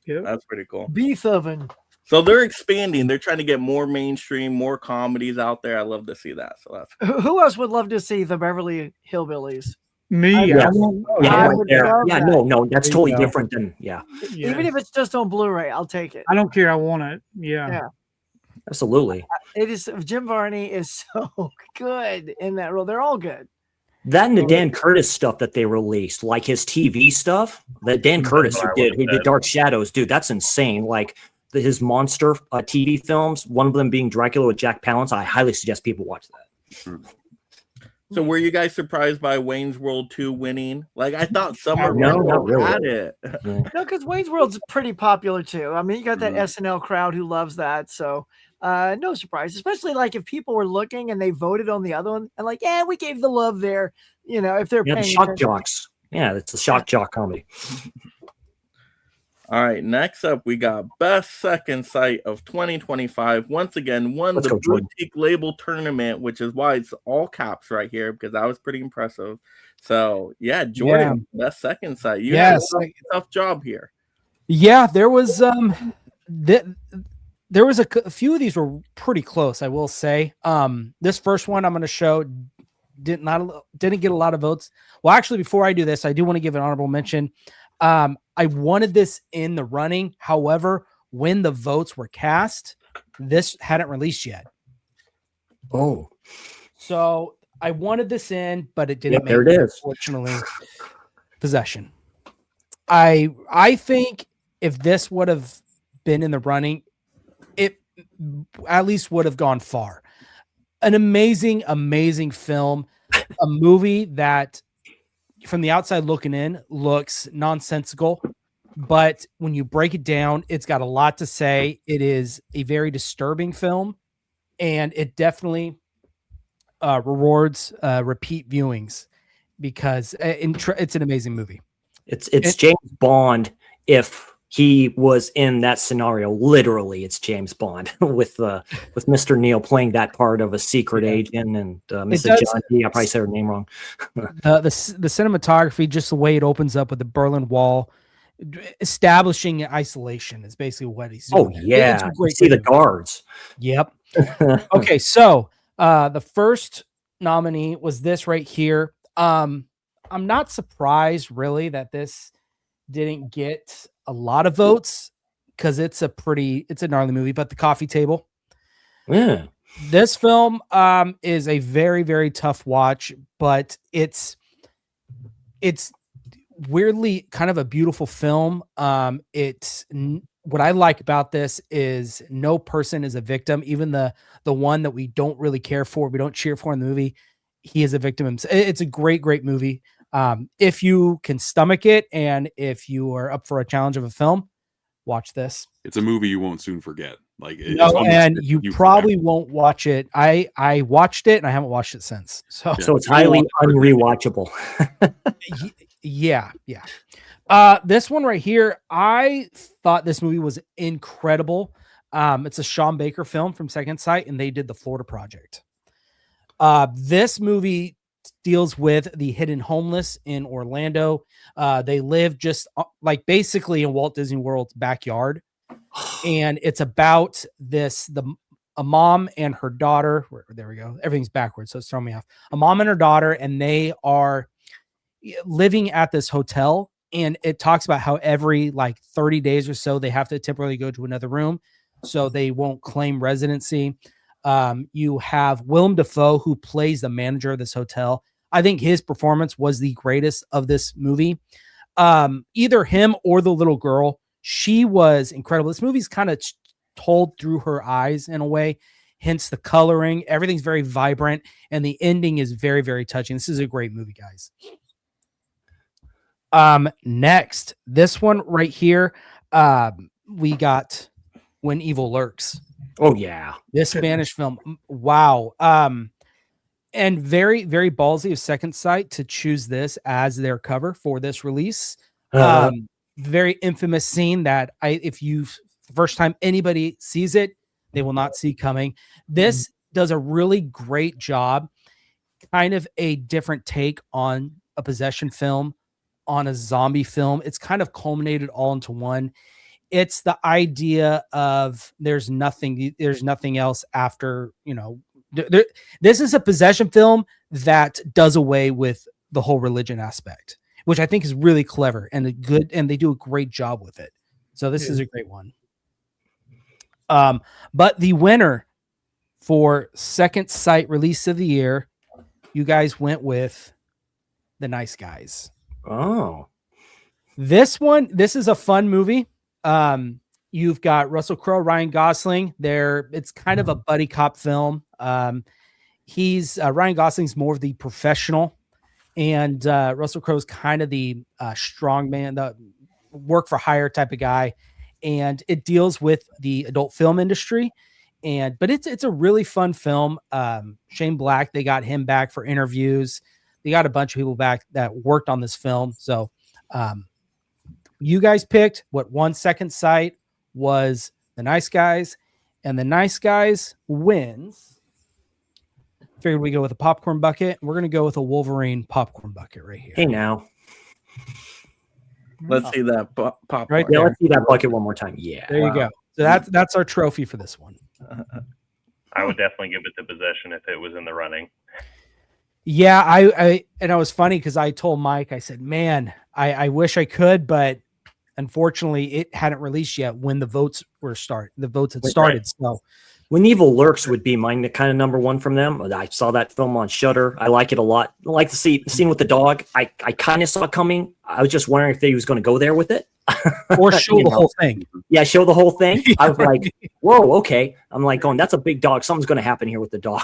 That's pretty cool. Beethoven. So they're expanding. They're trying to get more mainstream, more comedies out there. I love to see that. So that's cool. Who else would love to see the Beverly Hillbillies? Me. No, that's totally different than Even if it's just on Blu-ray, I'll take it. I don't care. I want it. Yeah. Absolutely. It is. Jim Varney is so good in that role. They're all good. That and the Dan Curtis stuff that they released, like his TV stuff that Dan Curtis who did Dark Shadows, dude, that's insane. Like his monster TV films, one of them being Dracula with Jack Palance. I highly suggest people watch that. So were you guys surprised by Wayne's World 2 winning? Like I thought Summer not really. had it. No, because Wayne's World's pretty popular too. I mean, you got that SNL crowd who loves that. So no surprise, especially like if people were looking and they voted on the other one and like, yeah, we gave the love there. You know, if they're the paying shock attention. jocks. Yeah, it's a shock jock comedy. All right, next up, we got Best Second Sight of 2025. Once again, won the Boutique Label Tournament, which is why it's all caps right here, because that was pretty impressive. So, yeah, Jordan, Best Second Sight. You had a tough job here. Yeah, there was there was a few of these were pretty close, I will say. This first one I'm going to show didn't get a lot of votes. Well, actually, before I do this, I do want to give an honorable mention. I wanted this in the running. However, when the votes were cast, this hadn't released yet. Oh. So I wanted this in, but it didn't make there it is. Unfortunately, possession. I think if this would have been in the running, it at least would have gone far. An amazing, amazing film. A movie that from the outside looking in looks nonsensical, but when you break it down, it's got a lot to say. It is a very disturbing film, and it definitely rewards repeat viewings because it's an amazing movie. It's James Bond if he was in that scenario. Literally, it's James Bond with Mr. Neil playing that part of a secret agent and Mrs. John D. I probably said her name wrong. the cinematography, just the way it opens up with the Berlin Wall, establishing isolation is basically what he's doing. Oh yeah, see the guards. Yep. Okay, so the first nominee was this right here. I'm not surprised really that this didn't get a lot of votes because it's a gnarly movie, but The Coffee Table. Yeah. This film is a very, very tough watch, but it's weirdly kind of a beautiful film. What I like about this is no person is a victim. Even the one that we don't really care for, we don't cheer for in the movie, he is a victim. It's a great, great movie. If you can stomach it and if you are up for a challenge of a film, watch this. It's a movie you won't soon forget. Like and you probably won't watch it. I watched it and I haven't watched it since. So it's highly unrewatchable. Yeah. This one right here, I thought this movie was incredible. It's a Sean Baker film from Second Sight, and they did The Florida Project. This movie deals with the hidden homeless in Orlando. They live just like basically in Walt Disney World's backyard. And it's about a mom and her daughter. There we go. Everything's backwards, so it's throwing me off. A mom and her daughter, and they are living at this hotel. And it talks about how every like 30 days or so, they have to temporarily go to another room so they won't claim residency. You have Willem Dafoe, who plays the manager of this hotel. I think his performance was the greatest of this movie. Either him or the little girl, she was incredible. This movie's kind of told through her eyes in a way, hence the coloring. Everything's very vibrant, and the ending is very, very touching. This is a great movie, guys. Next, this one right here, we got When Evil Lurks. Oh yeah, this Spanish film. Wow. And very, very ballsy of Second Sight to choose this as their cover for this release. Very infamous scene that if the first time anybody sees it, they will not see coming. This does a really great job, kind of a different take on a possession film, on a zombie film. It's kind of culminated all into one. It's the idea of there's nothing else after, this is a possession film that does away with the whole religion aspect, which I think is really clever and and they do a great job with it. So this is a great one. But the winner for Second Sight release of the year, you guys went with The Nice Guys. Oh, this is a fun movie. You've got Russell Crowe, Ryan Gosling there. It's kind of a buddy cop film. Ryan Gosling's more of the professional, and Russell Crowe's kind of the strong man, the work for hire type of guy. And it deals with the adult film industry. But it's a really fun film. Shane Black, they got him back for interviews. They got a bunch of people back that worked on this film. So you guys picked what won Second Sight was The Nice Guys, and The Nice Guys wins. Figured we go with a popcorn bucket. We're going to go with a Wolverine popcorn bucket right here. Hey, now. Let's see that popcorn. Right Yeah, there. let's see that bucket one more time. Yeah. There you go. So that's our trophy for this one. I would definitely give it to Possession if it was in the running. Yeah, I was funny because I told Mike, I said, man, I wish I could, but unfortunately it hadn't released yet when the votes had started. Right. So When Evil Lurks would be mine, the kind of number one from them. I saw that film on Shudder. I like it a lot. I like the scene with the dog. I kind of saw it coming. I was just wondering if they was going to go there with it. or show the whole thing. Yeah, show the whole thing. I was like, whoa, okay. I'm like going, that's a big dog. Something's going to happen here with the dog.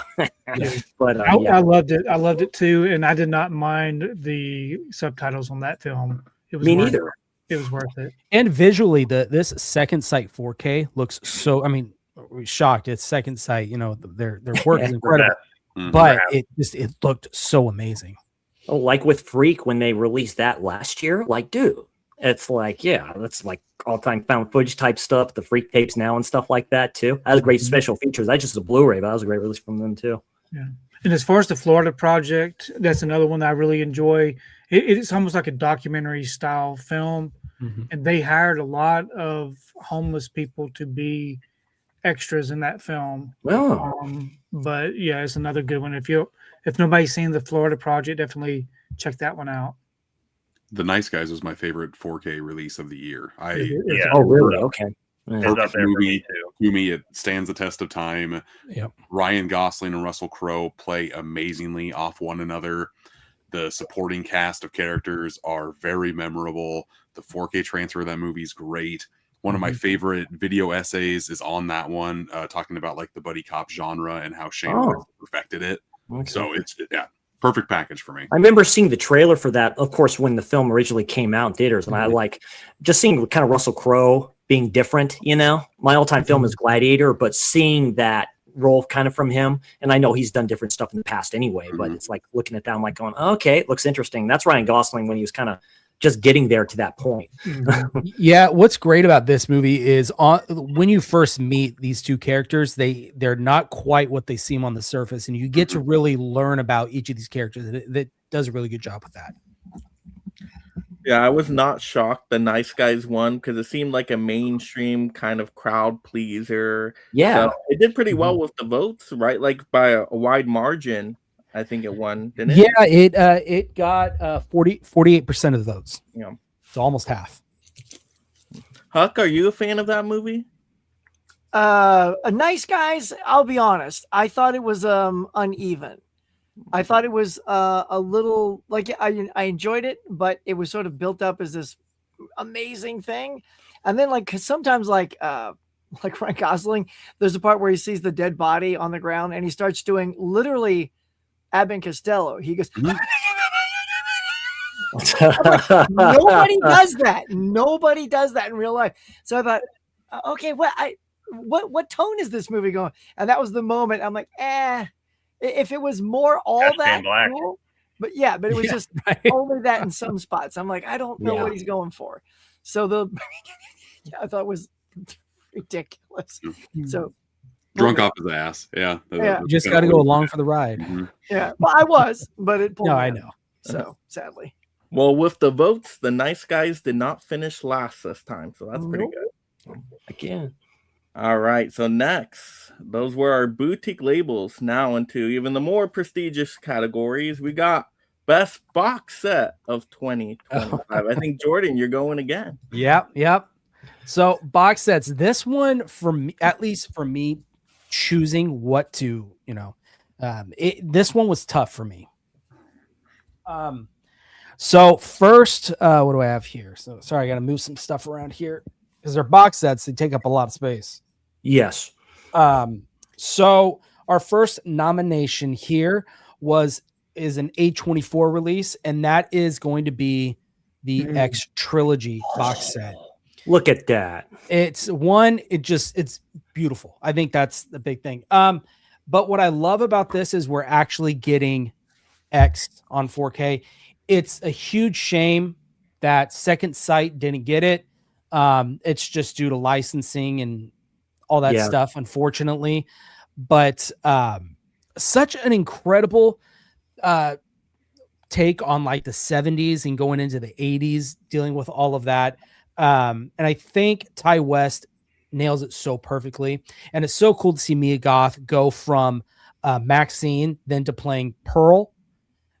But I loved it. I loved it too. And I did not mind the subtitles on that film. It was Me worth neither. It was worth it. And visually, this Second Sight 4K looks so, I mean, we're shocked. It's Second Sight, their work is incredible. But it looked so amazing. Oh, like with Freak when they released that last year, like, dude, it's like, yeah, that's like all-time found footage type stuff, the Freak tapes now and stuff like that too. That was great special features. That's just a Blu-ray, but that was a great release from them too. Yeah. And as far as the Florida project, that's another one that I really enjoy. It's almost like a documentary style film, and they hired a lot of homeless people to be extras in that film. Oh. But yeah, it's another good one. If nobody's seen the Florida project, definitely check that one out. The Nice Guys was my favorite 4K release of the year. Yeah. Oh, really? Okay. It's up Perfect there for me movie. too. To me, it stands the test of time. Yep. Ryan Gosling and Russell Crowe play amazingly off one another. The supporting cast of characters are very memorable. The 4K transfer of that movie is great. One of my favorite video essays is on that one, talking about like the buddy cop genre and how Shane perfected it. Okay. So it's perfect package for me. I remember seeing the trailer for that, of course, when the film originally came out in theaters, and I like just seeing kind of Russell Crowe being different. My all-time film is Gladiator, but seeing that role kind of from him, and I know he's done different stuff in the past anyway, but it's like looking at that, I'm like going, okay, it looks interesting. That's Ryan Gosling when he was kind of just getting there to that point. Yeah, what's great about this movie is when you first meet these two characters, they're not quite what they seem on the surface, and you get to really learn about each of these characters. That does a really good job with that. Yeah, I was not shocked the Nice Guys won because it seemed like a mainstream kind of crowd pleaser. Yeah. So it did pretty well with the votes, right? Like by a wide margin. I think it won, didn't it? Yeah, it got 48% of the votes. Yeah. So almost half. Huck, are you a fan of that movie? A Nice Guys, I'll be honest, I thought it was uneven. I thought it was a little like I enjoyed it, but it was sort of built up as this amazing thing, and then like 'cause sometimes like Ryan Gosling, there's a part where he sees the dead body on the ground and he starts doing literally Abbott and Costello. He goes. Like, nobody does that. Nobody does that in real life. So I thought, okay, what tone is this movie going? And that was the moment I'm like, if it was more all that cool, but it was just only that in some spots. I'm like, I don't know what he's going for. So I thought it was ridiculous. So drunk off his ass. Yeah. You just got to go along for the ride. Mm-hmm. Yeah. Well, I was, but it pulled No, me I out. know. So sadly. Well, with the votes, the Nice Guys did not finish last this time, so that's pretty good. Again. All right, so next, those were our boutique labels. Now into even the more prestigious categories. We got Best Box Set of 2025. I think, Jordan, you're going again. Yep. So box sets, this one, for me, at least for me, choosing what to, this one was tough for me. So first, what do I have here? So sorry, I got to move some stuff around here because they're box sets. They take up a lot of space. Yes. So our first nomination here is an A24 release, and that is going to be the X Trilogy box set. Look at that. It's beautiful. I think that's the big thing. But what I love about this is we're actually getting X on 4K. It's a huge shame that Second Sight didn't get it. It's just due to licensing and all that stuff, unfortunately. But such an incredible take on like the 70s and going into the 80s, dealing with all of that. And I think Ty West nails it so perfectly. And it's so cool to see Mia Goth go from Maxine then to playing Pearl.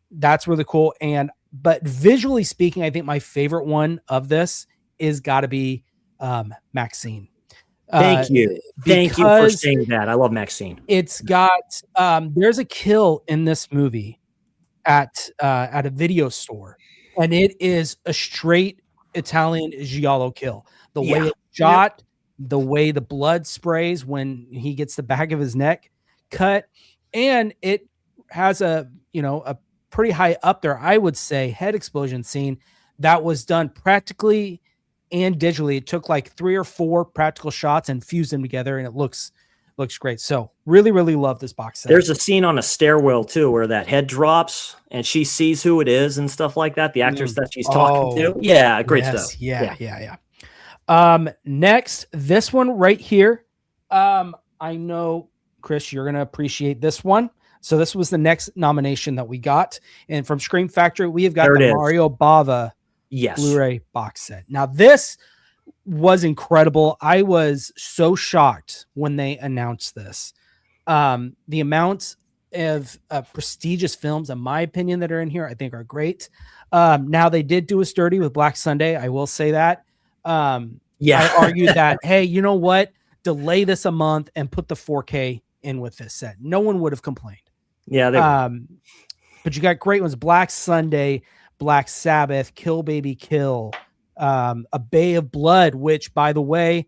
That's really cool. But visually speaking, I think my favorite one of this is got to be Maxine. Thank you. Thank you for saying that. I love Maxine. It's got there's a kill in this movie at a video store, and it is a straight Italian giallo kill. The way it's shot, the way the blood sprays when he gets the back of his neck cut, and it has a pretty high up there, I would say, head explosion scene that was done practically and digitally. It took like 3 or 4 practical shots and fused them together, and it looks great. So really, really love this box set. There's a scene on a stairwell too where that head drops and she sees who it is and stuff like that. The actress that she's talking to. Yeah, great stuff. Yeah. Next, this one right here. I know, Chris, you're gonna appreciate this one. So this was the next nomination that we got. And from Scream Factory, we have got the Mario Bava Blu-ray box set. Now, this was incredible. I was so shocked when they announced this. The amount of prestigious films, in my opinion, that are in here, I think are great. Now, they did do us dirty with Black Sunday. I will say that. I argued that, hey, you know what? Delay this a month and put the 4K in with this set. No one would have complained. Yeah. But you got great ones: Black Sunday, Black Sabbath, Kill Baby Kill, A Bay of Blood, which, by the way,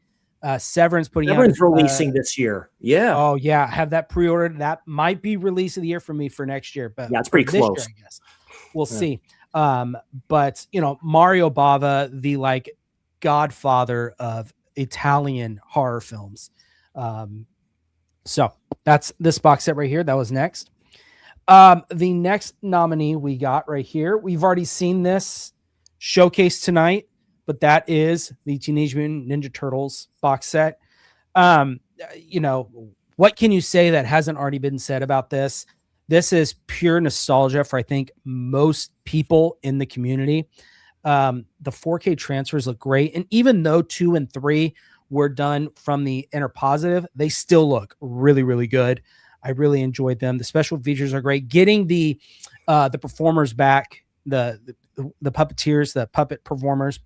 Severin's releasing this year. Yeah. Oh yeah, I have that pre-ordered. That might be release of the year for me for next year, but it's pretty close. Year, I guess we'll see. But Mario Bava, the godfather of Italian horror films. So that's this box set right here. That was next. The next nominee we got right here, we've already seen this showcase tonight, but that is the Teenage Mutant Ninja Turtles box set. What can you say that hasn't already been said about this? This is pure nostalgia for, I think, most people in the community. The 4K transfers look great. And even though 2 and 3 were done from the Inner Positive, they still look really, really good. I really enjoyed them. The special features are great. Getting the performers back, the puppeteers, the puppet performers,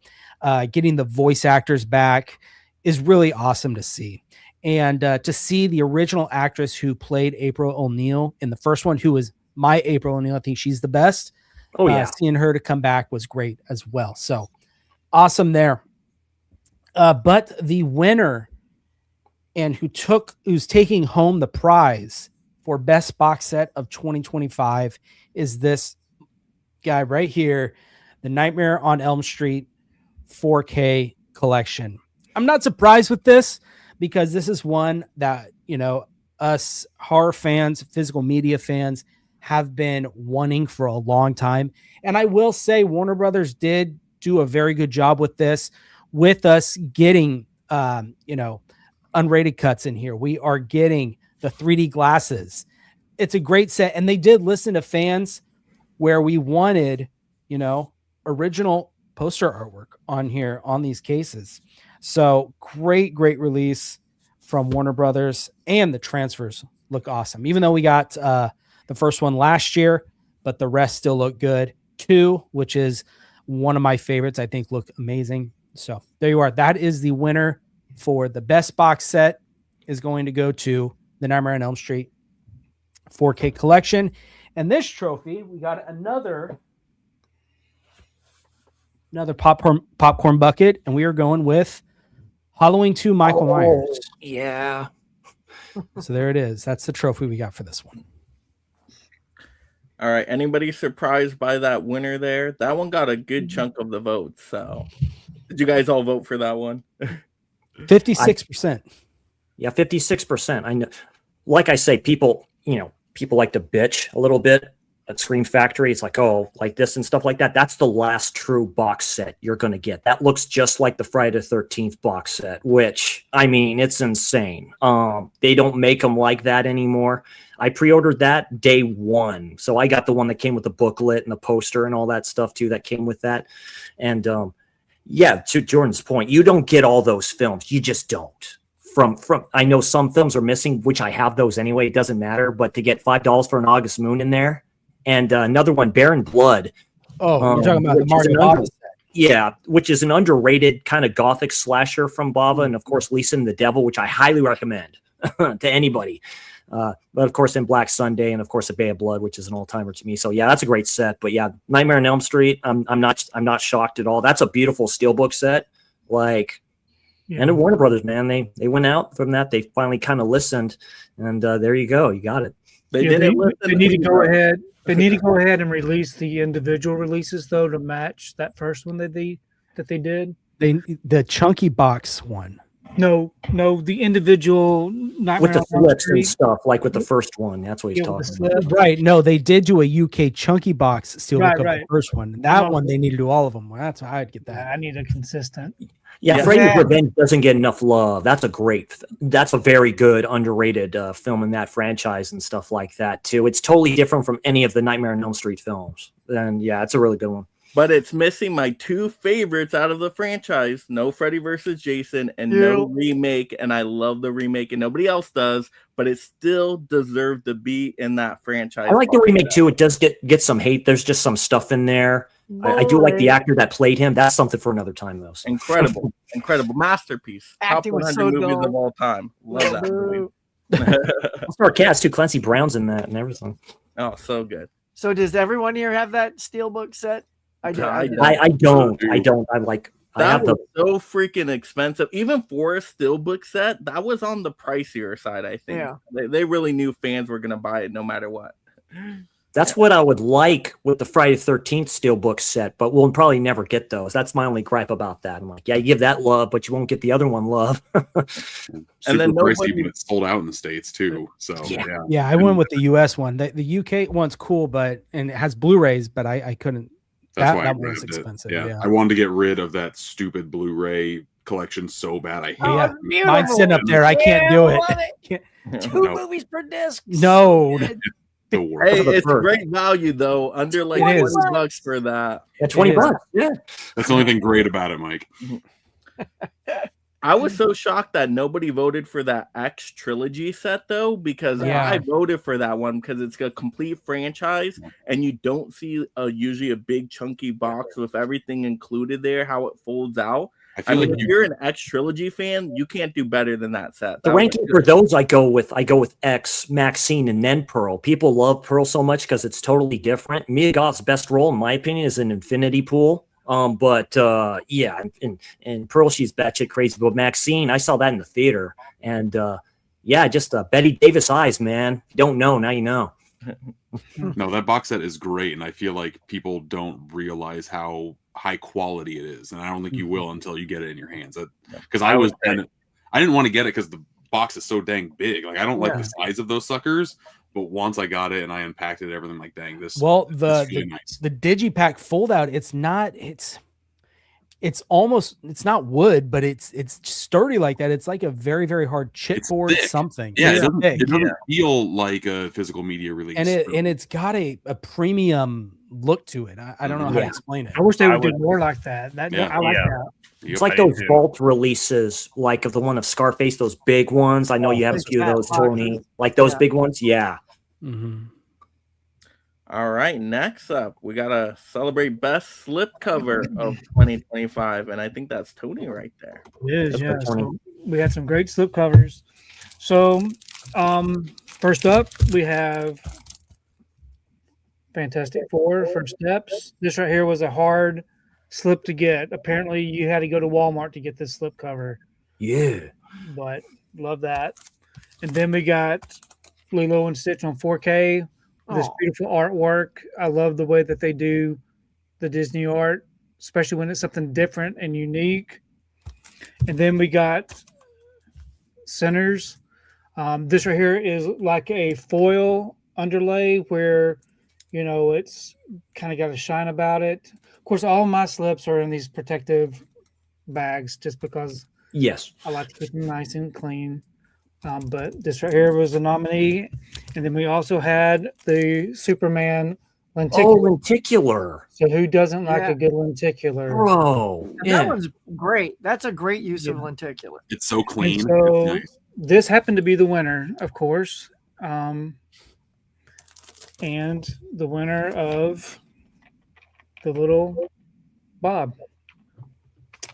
getting the voice actors back is really awesome to see. And to see the original actress who played April O'Neil in the first one, who was my April O'Neil, I think she's the best. Oh yeah. Seeing her to come back was great as well. So awesome there. But the winner and who's taking home the prize for best box set of 2025 is this guy right here, the Nightmare on Elm Street 4K collection. I'm not surprised with this because this is one that, you know, us horror fans, physical media fans have been wanting for a long time. And I will say Warner Brothers did do a very good job with this, with us getting, you know, unrated cuts in here. We are getting the 3D glasses. It's a great set. And they did listen to fans where we wanted, you know, original poster artwork on here on these cases. So great release from Warner Brothers, and the transfers look awesome. Even though we got the first one last year, but the rest still look good. 2, which is one of my favorites, I think look amazing. So there you are. That is the winner for the best box set, is going to go to the Nightmare on Elm Street 4K collection. And this trophy, we got another popcorn bucket, and we are going with Halloween 2 Michael Myers. Yeah. So there it is. That's the trophy we got for this one. All right. Anybody surprised by that winner there? That one got a good chunk of the votes. So did you guys all vote for that one? 56%. Yeah, 56%. I know. Like I say, people like to bitch a little bit at Scream Factory. It's like, oh, like this and stuff like that. That's the last true box set you're going to get. That looks just like the Friday the 13th box set, which, I mean, it's insane. They don't make them like that anymore. I pre-ordered that day one. So I got the one that came with the booklet and the poster and all that stuff too that came with that. And yeah, to Jordan's point, you don't get all those films. You just don't. From I know some films are missing, which I have those anyway. It doesn't matter. But to get $5 for an August Moon in there, and another one, Baron Blood. Oh, you're talking about the Marty Bava set. Yeah, which is an underrated kind of gothic slasher from Bava, and of course Lisa and the Devil, which I highly recommend to anybody. But of course, in Black Sunday, and of course, A Bay of Blood, which is an all-timer to me. So yeah, that's a great set. But yeah, Nightmare on Elm Street, I'm not shocked at all. That's a beautiful steelbook set. Like, and at Warner Brothers, man, they went out from that. They finally kind of listened, and there you go, you got it. They need to go ahead. They need to go ahead and release the individual releases though to match that first one that they did. The chunky box one. No, the individual Nightmare with the flips and stuff, like with the first one. That's what he's talking about. Right. No, they did do a UK chunky box steelbook of the first one. That one they need to do all of them. Well, that's why I'd get that. I need a consistent. Yeah, Freddy's Revenge doesn't get enough love. That's a very good, underrated film in that franchise and stuff like that too. It's totally different from any of the Nightmare on Elm Street films. And yeah, it's a really good one. But it's missing my 2 favorites out of the franchise. No Freddy versus Jason and no remake. And I love the remake and nobody else does, but it still deserved to be in that franchise. I like the remake too. It does get some hate. There's just some stuff in there. I do like the actor that played him. That's something for another time though. So. Incredible masterpiece. Acting Top 100 was so movies dope. of all time. Love that movie. Our cast too. Clancy Brown's in that and everything. Oh, so good. So does everyone here have that steelbook set? I don't. I don't. That was so freaking expensive. Even for a steelbook set, that was on the pricier side, I think. Yeah. They really knew fans were going to buy it no matter what. That's what I would like with the Friday the 13th steelbook set, but we'll probably never get those. That's my only gripe about that. I'm like, yeah, you give that love, but you won't get the other one love. And then pricey, but it's sold out in the States too. So yeah, I went with the US one. The UK one's cool, and it has Blu-rays, but I couldn't. That's why that I one's grabbed expensive. it. Yeah, I wanted to get rid of that stupid Blu-ray collection so bad. I hate it. Beautiful. Mine's sitting up there. I can't do it. 2 movies per disc. No. The worst. Hey, it's great value though. Under like $20 for that. Yeah, $20. Yeah, that's the only thing great about it, Mike. I was so shocked that nobody voted for that X trilogy set though, because I voted for that one because it's a complete franchise and you don't see usually a big chunky box with everything included there, how it folds out. I feel mean, like if you're an X trilogy fan, you can't do better than that set. The That was ranking for those, I go with X, Maxine, and then Pearl. People love Pearl so much because it's totally different. Mia Goth's best role, in my opinion, is an Infinity Pool. Yeah, and Pearl, she's batshit crazy. But Maxine, I saw that in the theater, and yeah, just Betty Davis eyes, man. If you don't know, now you know. No, that box set is great, and I feel like people don't realize how high quality it is, and I don't think you will until you get it in your hands. Because I didn't want to get it because the box is so dang big. Like I don't like the size of those suckers, but once I got it and I unpacked it, everything like dang this. Well, this is really nice. the Digipack fold out, it's not wood, but it's sturdy like that. It's like a very, very hard chipboard something. Yeah, it's it doesn't feel like a physical media release. And it's got a premium look to it. I don't know how to explain it. I wish they would do more like that. I like that. It's like those vault releases, like of the one of Scarface, those big ones. I know you have a few of those, Tony. Like those big ones, yeah. Mm-hmm. All right, next up, we gotta celebrate best slipcover of 2025, and I think that's Tony right there. It is, yeah. So we had some great slipcovers. So, first up, we have Fantastic Four: First Steps. This right here was a hard slip to get. Apparently, you had to go to Walmart to get this slipcover. Yeah, but love that. And then we got Lilo and Stitch on 4K. This beautiful artwork. I love the way that they do the Disney art, especially when it's something different and unique. And then we got Sinners. This right here is like a foil underlay where, you know, it's kind of got a shine about it. Of course, all of my slips are in these protective bags just because I like to keep them nice and clean. But this right here was a nominee. And then we also had the Superman lenticular. Oh, lenticular. So who doesn't like a good lenticular? Bro. That one's great. That's a great use of lenticular. It's so clean. And so it's nice. This happened to be the winner, of course. And the winner of the Little Bob.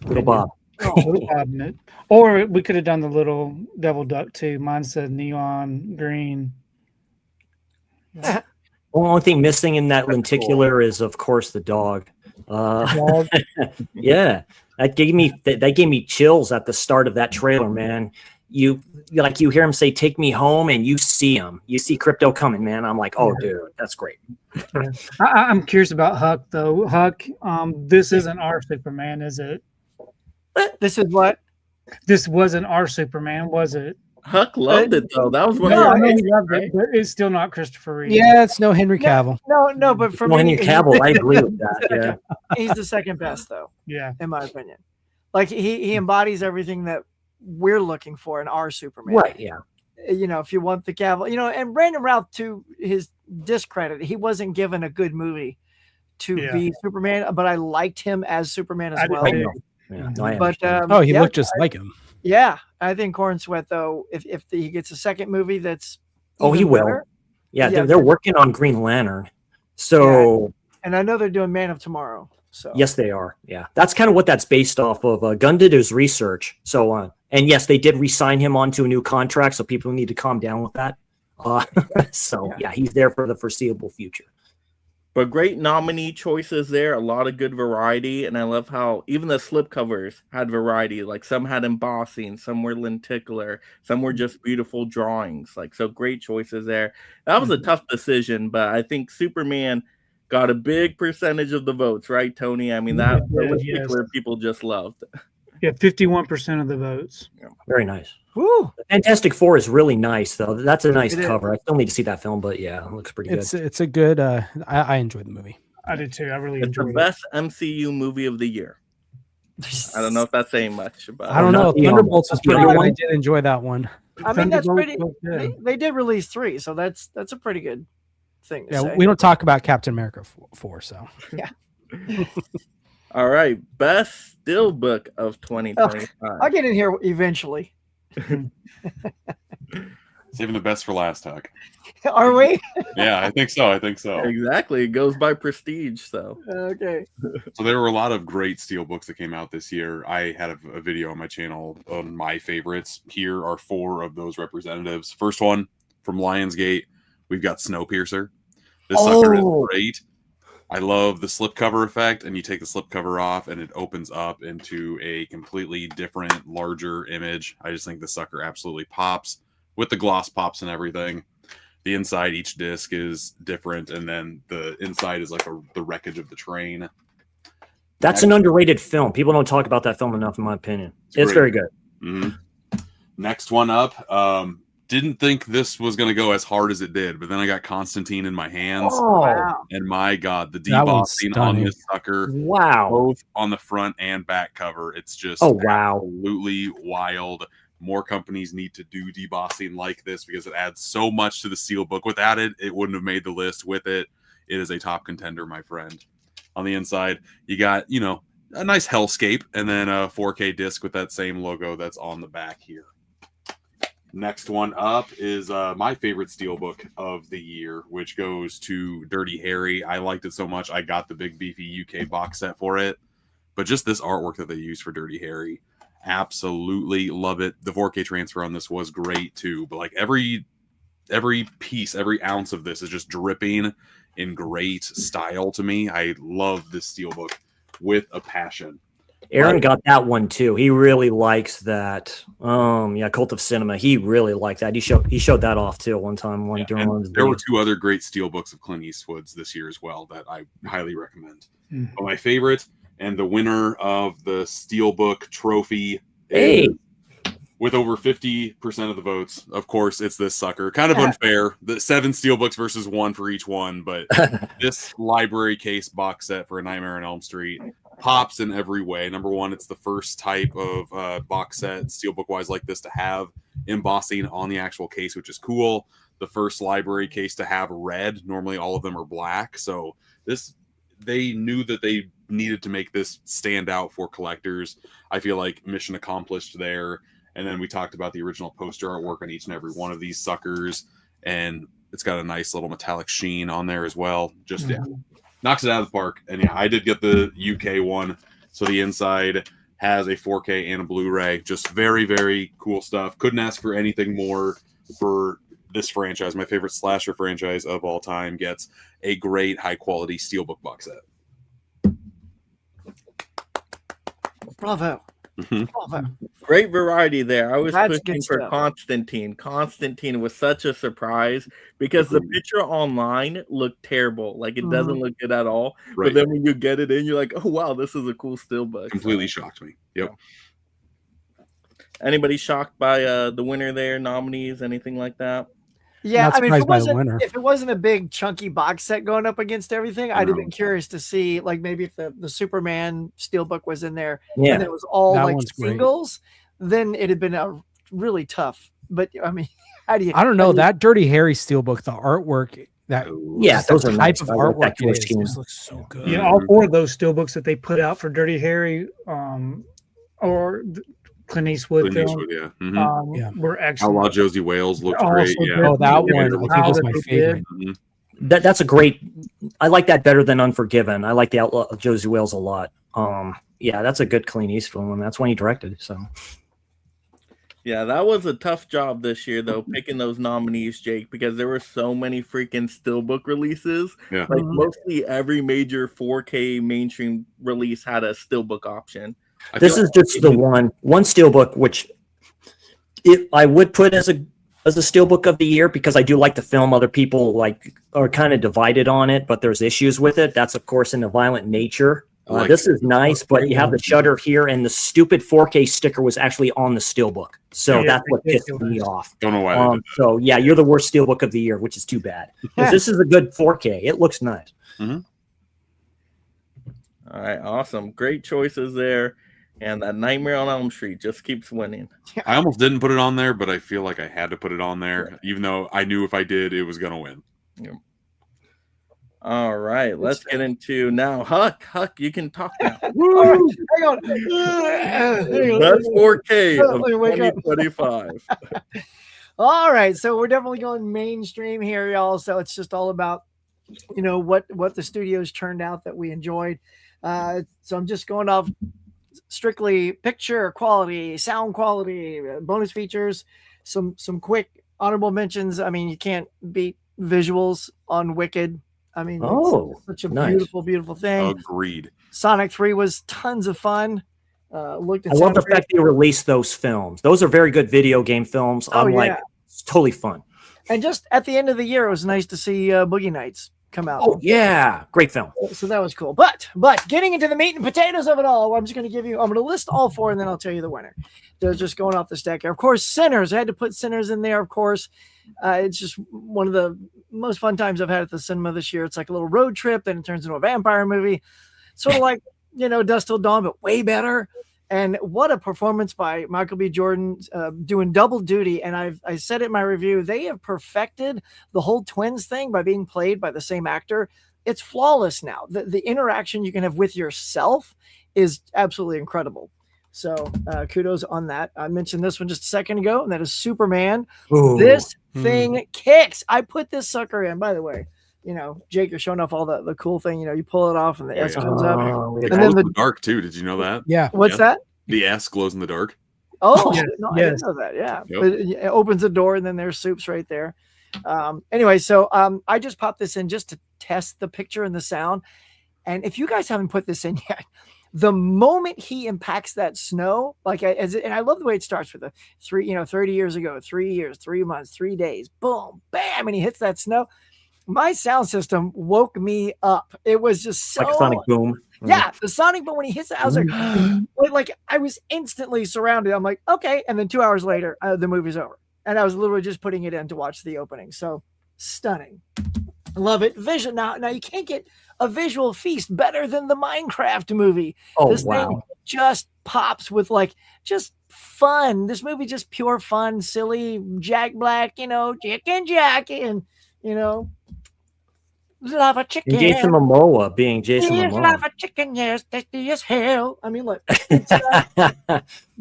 Little Bob. Little Bob. Or we could have done the Little Devil Duck too. Mine said neon green. The only thing missing in that lenticular is, of course, the dog. Yeah, that gave me chills at the start of that trailer, man. You hear him say, "Take me home," and you see him. You see Crypto coming, man. I'm like, oh, dude, that's great. Yeah. I'm curious about Huck though. Huck, this isn't our Superman, is it? This is what? This wasn't our Superman, was it? Huck loved it though. That was one I of know he loved it, but it's still not Christopher Reeve. Yeah, it's no Henry Cavill. No, but for me, Henry Cavill, I agree with that. Yeah, he's the second best though. Yeah, in my opinion, like he embodies everything that we're looking for in our Superman. Right? Yeah. You know, if you want the Cavill, you know, and Brandon Routh, to his discredit, he wasn't given a good movie to be Superman, but I liked him as Superman as well. Yeah, but he looked just like him. Yeah, I think Corn Sweat though, if he gets a second movie, that's he will. Better. Yeah, they're working on Green Lantern, so and I know they're doing Man of Tomorrow. So yes, they are. Yeah, that's kind of what that's based off of. Gunn did his research, so and yes, they did re-sign him onto a new contract. So people need to calm down with that. So yeah, he's there for the foreseeable future. But great nominee choices there, a lot of good variety, and I love how even the slipcovers had variety. Like some had embossing, some were lenticular, some were just beautiful drawings. Like so, great choices there. That was a tough decision, but I think Superman got a big percentage of the votes, right, Tony? I mean, that lenticular people just loved. Yeah, 51% of the votes. Yeah. Very nice. Woo! Fantastic Four is really nice, though. That's a nice cover. I still need to see that film, but yeah, it looks pretty good. It's a good. I enjoyed the movie. I did too. I really it's enjoyed the best MCU movie of the year. I don't know if that's saying much, but I don't know. Thunderbolts was pretty good. I did enjoy that one. I mean, that's pretty. They did release 3, so that's a pretty good thing. To say. We don't talk about Captain America 4, so yeah. All right, best Steelbook of 2025. I'll get in here eventually. Saving the best for last, Huck. Are we? Yeah, I think so. I think so. Exactly. It goes by prestige. So Okay. So there were a lot of great SteelBooks that came out this year. I had a video on my channel on my favorites. Here are 4 of those representatives. First one from Lionsgate, we've got Snowpiercer. This sucker is great. I love the slipcover effect, and you take the slipcover off, and it opens up into a completely different, larger image. I just think the sucker absolutely pops with the gloss pops and everything. The inside, each disc is different, and then the inside is like the wreckage of the train. That's an underrated film. People don't talk about that film enough, in my opinion. It's very good. Mm-hmm. Next one up. Didn't think this was going to go as hard as it did, but then I got Constantine in my hands. Oh, wow. And my God, the debossing on this sucker. Wow. Both on the front and back cover. It's just absolutely wild. More companies need to do debossing like this because it adds so much to the SteelBook. Without it, it wouldn't have made the list. With it, it is a top contender, my friend. On the inside, you got, a nice hellscape and then a 4K disc with that same logo that's on the back here. Next one up is my favorite SteelBook of the year, which goes to Dirty Harry. I liked it so much, I got the big beefy UK box set for it. But just this artwork that they used for Dirty Harry, absolutely love it. The 4K transfer on this was great too. But like every piece, every ounce of this is just dripping in great style to me. I love this SteelBook with a passion. Aaron got that one too. He really likes that. Cult of Cinema. He really liked that. He showed that off too one time. During one of his there were videos. 2 other great SteelBooks of Clint Eastwood's this year as well that I highly recommend. But my favorite and the winner of the SteelBook trophy is, with over 50% of the votes, of course, it's this sucker. Kind of unfair. The 7 SteelBooks versus 1 for each one, but this library case box set for A Nightmare on Elm Street pops in every way. Number one, it's the first type of box set SteelBook wise like this to have embossing on the actual case, which is cool. The first library case to have red. Normally all of them are black. So they knew that they needed to make this stand out for collectors. I feel like mission accomplished there. And then we talked about the original poster artwork on each and every one of these suckers. And it's got a nice little metallic sheen on there as well. Just, knocks it out of the park. And yeah, I did get the UK one. So the inside has a 4K and a Blu-ray. Just very, very cool stuff. Couldn't ask for anything more for this franchise. My favorite slasher franchise of all time gets a great high-quality SteelBook box set. Bravo. Bravo. Great variety there. I was That's pushing good for stuff. Constantine. Constantine was such a surprise because the picture online looked terrible. Like it doesn't look good at all. Right. But then when you get it in, you're like, oh wow, this is a cool SteelBook. Completely shocked me. Yep. Anybody shocked by the winner there, nominees, anything like that? Yeah, Not I mean, if surprised by the winner. it wasn't a big chunky box set going up against everything, I'd have been curious to see, like, maybe if the Superman Steelbook was in there and it was all That like one's great. singles, then it'd have been really tough. But I mean, how do you? I don't know that Dirty Harry Steelbook, the artwork that those the are type nice. of I like that artwork color it is, scheme. just looks so good. Yeah, all 4 of those SteelBooks that they put out for Dirty Harry, or Clint Eastwood Clint film, Eastwood, yeah. were excellent. Outlaw Josie Wales looked Also great. Yeah. Oh, that Yeah, one I the think was that my they favorite. did. That's a great. I like that better than Unforgiven. I like the Outlaw of Josie Wales a lot. Yeah, that's a good Clint Eastwood one. That's when he directed. So Yeah, that was a tough job this year, though, picking those nominees, Jake, because there were so many freaking SteelBook releases. Yeah. Like mostly every major 4K mainstream release had a SteelBook option. this is just the one SteelBook which I would put as a SteelBook of the year because I do like the film. Other people are kind of divided on it, but there's issues with it. That's of course in the Violent Nature. This is nice, but you have the shutter here, and the stupid 4K sticker was actually on the SteelBook. So that's what pissed me off. Don't know why. They did that. So yeah, you're the worst SteelBook of the year, which is too bad. 'Cause this is a good 4K. It looks nice. All right, awesome. Great choices there. And that Nightmare on Elm Street just keeps winning. I almost didn't put it on there, but I feel like I had to put it on there, even though I knew if I did, it was going to win. Yeah. All right, let's get into now. Huck, you can talk now. Hang on. Hang on. That's 4K of Let me wake up. 2025. All right, so we're definitely going mainstream here, y'all. So it's just all about, what the studios turned out that we enjoyed. So I'm just going off strictly picture quality, sound quality, bonus features, some quick honorable mentions. I mean, you can't beat visuals on Wicked. I mean, it's such a nice. beautiful thing. Agreed. Sonic 3 was tons of fun. I love the fact they released those films. Those are very good video game films. I'm like, it's totally fun. And just at the end of the year, it was nice to see Boogie Nights come out. Oh yeah, great film. So that was cool. But getting into the meat and potatoes of it all, I'm going to list all four and then I'll tell you the winner. They're just going off the stack here. Of course, Sinners. I had to put Sinners in there, of course. It's just one of the most fun times I've had at the cinema this year. It's like a little road trip, then it turns into a vampire movie. Sort of like, Dusk Till Dawn, but way better. And what a performance by Michael B. Jordan, doing double duty. And I said it in my review, they have perfected the whole twins thing by being played by the same actor. It's flawless now. The interaction you can have with yourself is absolutely incredible. So kudos on that. I mentioned this one just a second ago, and that is Superman. Ooh. This thing kicks. I put this sucker in, by the way. Jake, you're showing off all the cool thing. You pull it off and the S comes up. It glows in the dark too. Did you know that? Yeah. What's that? The S glows in the dark. Oh, no, I didn't know that. Yeah. Yep. It opens the door and then there's soups right there. Anyway, so I just popped this in just to test the picture and the sound. And if you guys haven't put this in yet, the moment he impacts that snow, and I love the way it starts with the 30 years ago, 3 years, 3 months, 3 days, boom, bam, and he hits that snow. My sound system woke me up. It was just so like a sonic boom. Yeah, the sonic boom when he hits it, I was like I was instantly surrounded. I'm like, okay, and then 2 hours later, the movie's over, and I was literally just putting it in to watch the opening. So stunning, love it. Vision now you can't get a visual feast better than the Minecraft movie. Oh, this wow. thing just pops with just fun. This movie just pure fun, silly. Jack Black, chicken Jackie, and love a chicken. And Jason Momoa being Jason Momoa. Love a chicken, yes, tasty as hell. I mean, look, it's,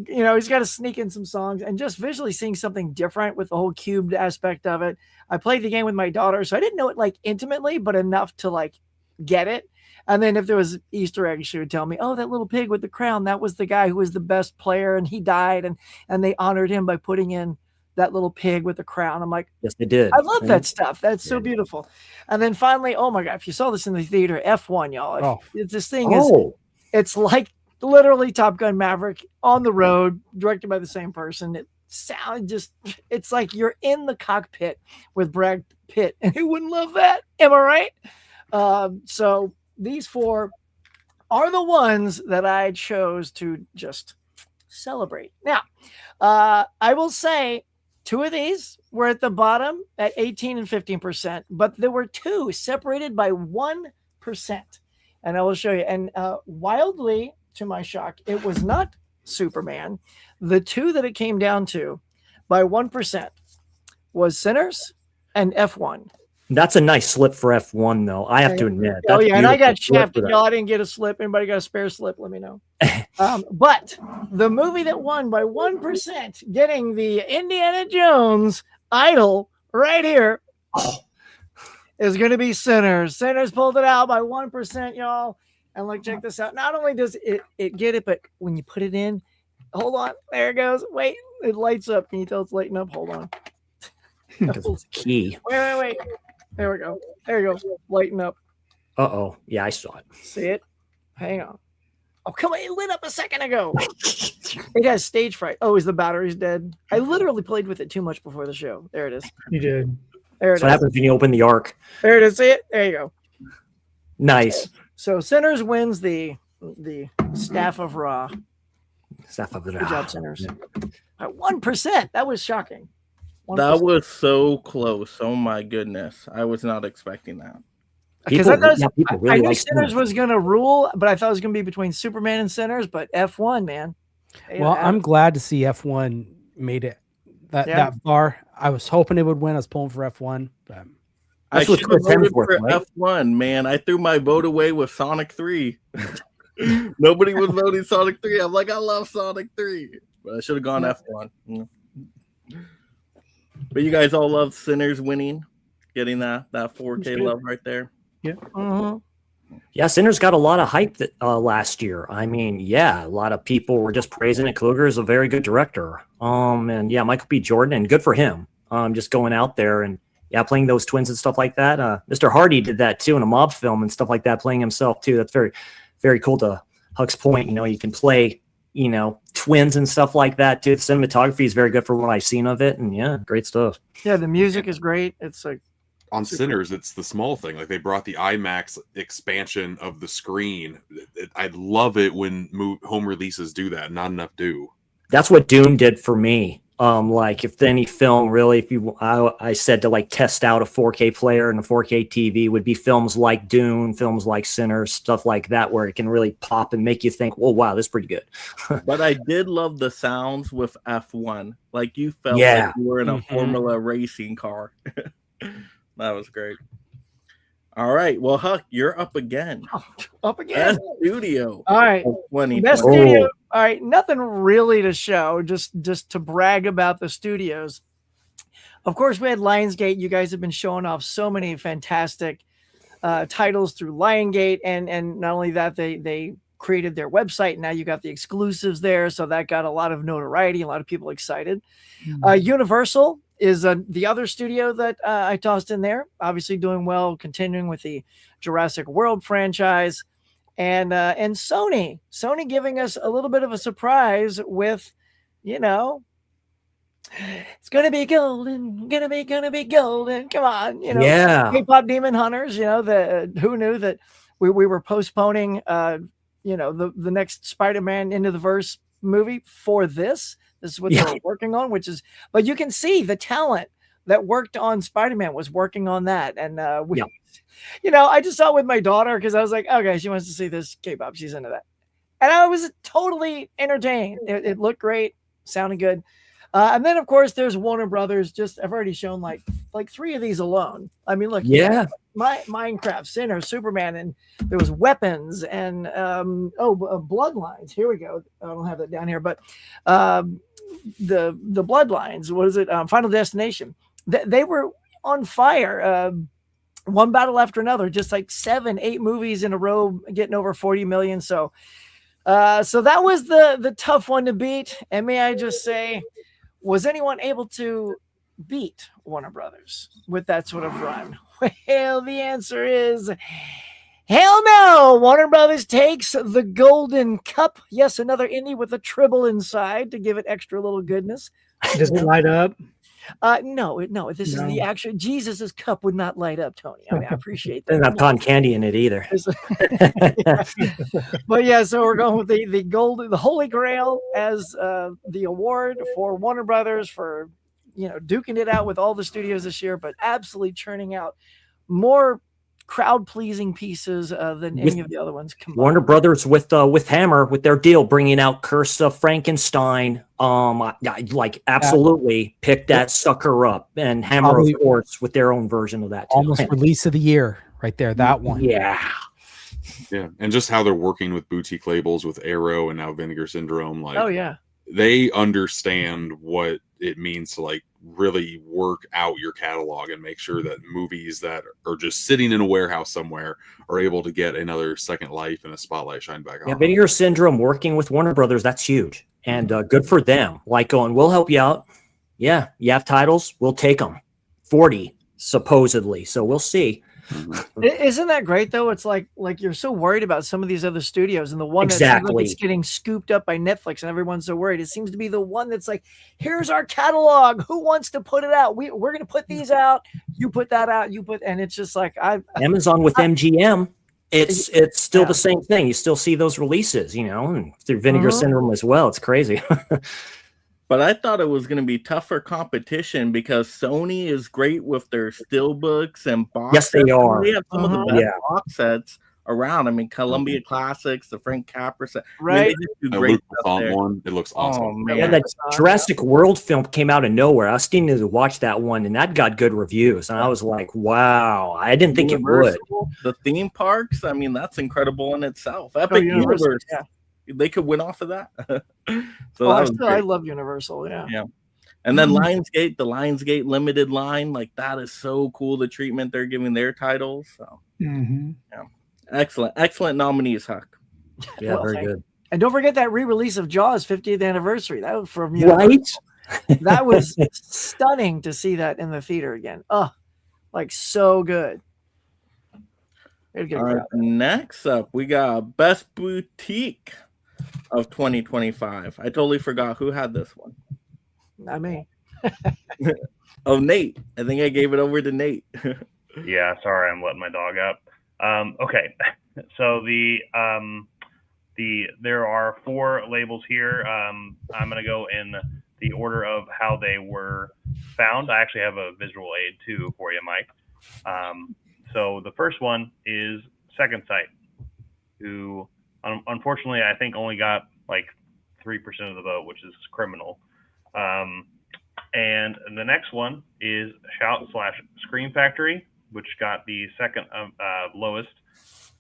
he's got to sneak in some songs and just visually seeing something different with the whole cubed aspect of it. I played the game with my daughter, so I didn't know it intimately, but enough to get it. And then if there was Easter eggs, she would tell me, oh, that little pig with the crown, that was the guy who was the best player and he died. And they honored him by putting in that little pig with the crown. I'm like, yes, they did. I love that stuff. That's so beautiful. And then finally, oh my God, if you saw this in the theater, F1, y'all. This thing is, it's like literally Top Gun Maverick on the road, directed by the same person. It's like you're in the cockpit with Brad Pitt, and who wouldn't love that? Am I right? So these four are the ones that I chose to just celebrate. Now, I will say, 2 of these were at the bottom at 18 and 15%, but there were 2 separated by 1%. And I will show you. And wildly, to my shock, it was not Superman. The 2 that it came down to by 1% was Sinners and F1. That's a nice slip for F1, though. I have to admit. Oh, yeah. And I got shafted. Y'all didn't get a slip. Anybody got a spare slip? Let me know. But the movie that won by 1%, getting the Indiana Jones idol right here, is going to be Sinners. Sinners pulled it out by 1%, y'all. And check this out. Not only does it get it, but when you put it in, hold on. There it goes. Wait, it lights up. Can you tell it's lighting up? Hold on. It's key. Wait. There we go. There you go. Lighten up. Uh-oh. Yeah, I saw it. See it? Hang on. Oh, come on. It lit up a second ago. It has stage fright. Oh, is the battery's dead? I literally played with it too much before the show. There it is. You did. There it is. What happens when you open the Ark? There it is. See it? There you go. Nice. So Sinners wins the Staff of Ra. Staff of Ra. Good job, Sinners. By 1%. That was shocking. 1%. That was so close. Oh my goodness. I was not expecting that. Because I knew Sinners was going to rule, but I thought it was going to be between Superman and Sinners, but F1, man. Well, I'm glad to see F1 made it that far. I was hoping it would win. I was pulling for F1. But I should have voted for F1, man. I threw my vote away with Sonic 3. Nobody was voting Sonic 3. I'm like, I love Sonic 3. But I should have gone F1. But you guys all love Sinners winning, getting that 4K love right there. Yeah. Mhm. Yeah, Sinners got a lot of hype last year. I mean, yeah, a lot of people were just praising it. Kluger is a very good director. And yeah, Michael B. Jordan, and good for him. Just going out there and playing those twins and stuff like that. Mr. Hardy did that too in a mob film and stuff like that, playing himself too. That's very, very cool. To Huck's point, you can play, twins and stuff like that too. The cinematography is very good for what I've seen of it, and yeah, great stuff. Yeah, the music is great. It's like on Sinners, it's the small thing. Like they brought the IMAX expansion of the screen. I love it when home releases do that. Not enough do. That's what Dune did for me. Like if any film really, I said to like test out a 4K player and a 4K TV would be films like Dune, films like Sinners, stuff like that, where it can really pop and make you think, well, wow, this is pretty good. But I did love the sounds with F1. Like you felt like you were in a Formula racing car. That was great. All right. Well, Huck, you're up again. Up again. Best studio. All right. Best studio. All right. Nothing really to show, just to brag about the studios. Of course, we had Lionsgate. You guys have been showing off so many fantastic titles through Lionsgate. And not only that, they created their website. Now you got the exclusives there. So that got a lot of notoriety, a lot of people excited. Universal is the other studio that I tossed in there, obviously doing well, continuing with the Jurassic World franchise, and Sony giving us a little bit of a surprise with, it's gonna be golden, gonna be golden. Come on, K-pop Demon Hunters. Who knew that we were postponing, the next Spider-Man Into the Verse movie for this. This is what they were working on, but you can see the talent that worked on Spider-Man was working on that. And I just saw it with my daughter because I was like, okay, she wants to see this K-pop. She's into that. And I was totally entertained. It looked great, sounded good. And then, of course, there's Warner Brothers. I've already shown like 3 of these alone. I mean, look, Minecraft, Sinner, Superman, and there was Weapons and Bloodlines. Here we go. I don't have that down here, but the Bloodlines. What is it? Final Destination. They were on fire. One battle after another, just like 7-8 movies in a row, getting over 40 million. So that was the tough one to beat. And may I just say, was anyone able to beat Warner Brothers with that sort of run? Well, the answer is hell no. Warner Brothers takes the Golden Cup. Yes, another indie with a tribble inside to give it extra little goodness. Does it light up? No. This is the actual Jesus's cup would not light up, Tony. I mean, I appreciate that. Doesn't have cotton candy in it either. But yeah, so we're going with the Holy Grail as the award for Warner Brothers for duking it out with all the studios this year, but absolutely churning out more crowd-pleasing pieces than any of the other ones combined. Warner Brothers with Hammer with their deal bringing out Curse of Frankenstein. Absolutely pick that sucker up, and Hammer of course with their own version of that too. Almost release of the year right there. That one. Yeah, and just how they're working with boutique labels with Arrow and now Vinegar Syndrome. Like, oh yeah, they understand what it means to really work out your catalog and make sure that movies that are just sitting in a warehouse somewhere are able to get another second life and a spotlight shine back on. Yeah, Vinegar Syndrome working with Warner Brothers, that's huge. And good for them. Going, we'll help you out. Yeah, you have titles, we'll take them. 40, supposedly. So we'll see. Isn't that great though? It's like you're so worried about some of these other studios, and the one that's getting scooped up by Netflix, and everyone's so worried. It seems to be the one that's like, here's our catalog. Who wants to put it out? We're going to put these out. You put that out. And it's just like Amazon with MGM. It's still the same thing. You still see those releases, and through Vinegar Syndrome as well. It's crazy. But I thought it was going to be tougher competition because Sony is great with their SteelBooks and box sets. Yes, they are. They have some of the best box sets around. I mean, Columbia Classics, the Frank Capra set. Right. I mean, they do great stuff there. One. It looks awesome. Oh, man. Yeah, that Jurassic World film came out of nowhere. I was needing to watch that one, and that got good reviews. And I was like, wow, I didn't think it would. The theme parks, I mean, that's incredible in itself. Epic Universe. Yeah. They could win off of that. I love Universal. Yeah. And then Lionsgate, the Lionsgate limited line, like that is so cool. The treatment they're giving their titles. So yeah. Excellent nominees, Huck. Yeah, Well, very thank good. And don't forget that re-release of Jaws 50th anniversary. That was from Right? That was stunning to see that in the theater again. Oh, like so good. All right, next up, we got Best Boutique of 2025. I totally forgot who had this one. Not me. Oh, Nate. I think I gave it over to Nate. Yeah, sorry, I'm letting my dog out. Okay, so there are 4 labels here. I'm going to go in the order of how they were found. I actually have a visual aid too for you, Mike. So the first one is Second Sight, who unfortunately I think only got like 3% of the vote, which is criminal. And the next one is Shout/Scream Factory, which got the second lowest.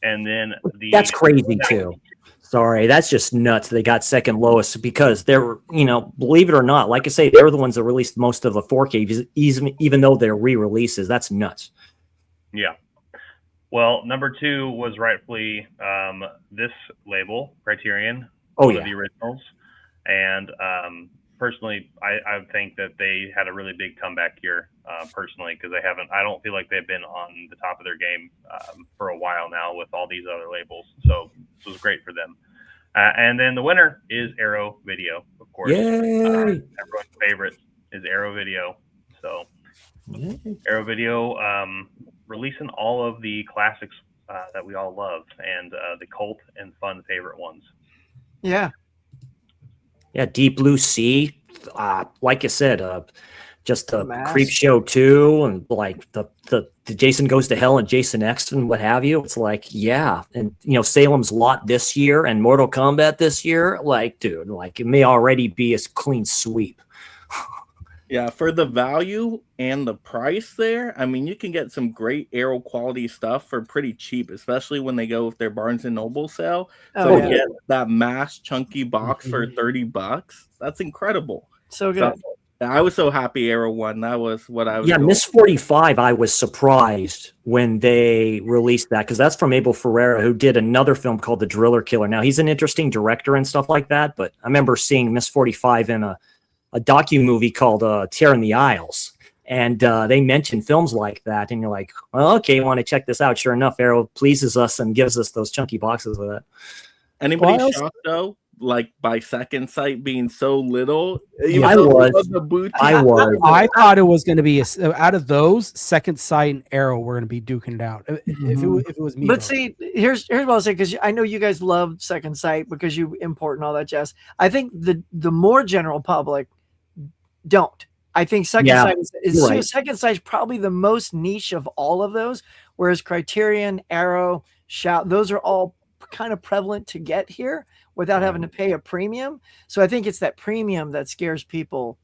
And then that's crazy too. Sorry, that's just nuts. They got second lowest because they're, believe it or not, like I say, they're the ones that released most of the 4K, even though they're re-releases. That's nuts. Yeah. Well, number 2 was rightfully this label, Criterion, one of the originals. And personally, I think that they had a really big comeback here, personally, because I don't feel like they've been on the top of their game for a while now with all these other labels. So this was great for them. And then the winner is Arrow Video, of course. Yay! Everyone's favorite is Arrow Video. So Arrow Video releasing all of the classics that we all love and the cult and fun favorite ones. Yeah. Yeah, Deep Blue Sea, like I said, just the Creep Show 2 and like the Jason Goes to Hell and Jason X and what have you. It's like, yeah. And, Salem's Lot this year and Mortal Kombat this year. Like, dude, like it may already be a clean sweep. Yeah, for the value and the price there, I mean, you can get some great Arrow quality stuff for pretty cheap, especially when they go with their Barnes & Noble sale. So you get that mass chunky box for $30. That's incredible. So good. I was so happy Arrow won. That was what I was doing. Miss 45, I was surprised when they released that because that's from Abel Ferreira, who did another film called The Driller Killer. Now, he's an interesting director and stuff like that, but I remember seeing Miss 45 in a docu-movie called Tearing the Isles. And they mention films like that. And you're like, well, okay, you want to check this out. Sure enough, Arrow pleases us and gives us those chunky boxes of that. Anybody shocked, though? Like by Second Sight being so little? I was. I thought it was going to be, out of those, Second Sight and Arrow were going to be duking it out. If it was me. But see, here's what I'll say, because I know you guys love Second Sight because you import and all that jazz. I think the more general public don't. I think Second Sight is Second Sight is probably the most niche of all of those, whereas Criterion, Arrow, Shout, those are all kind of prevalent to get here without having to pay a premium. So I think it's that premium that scares people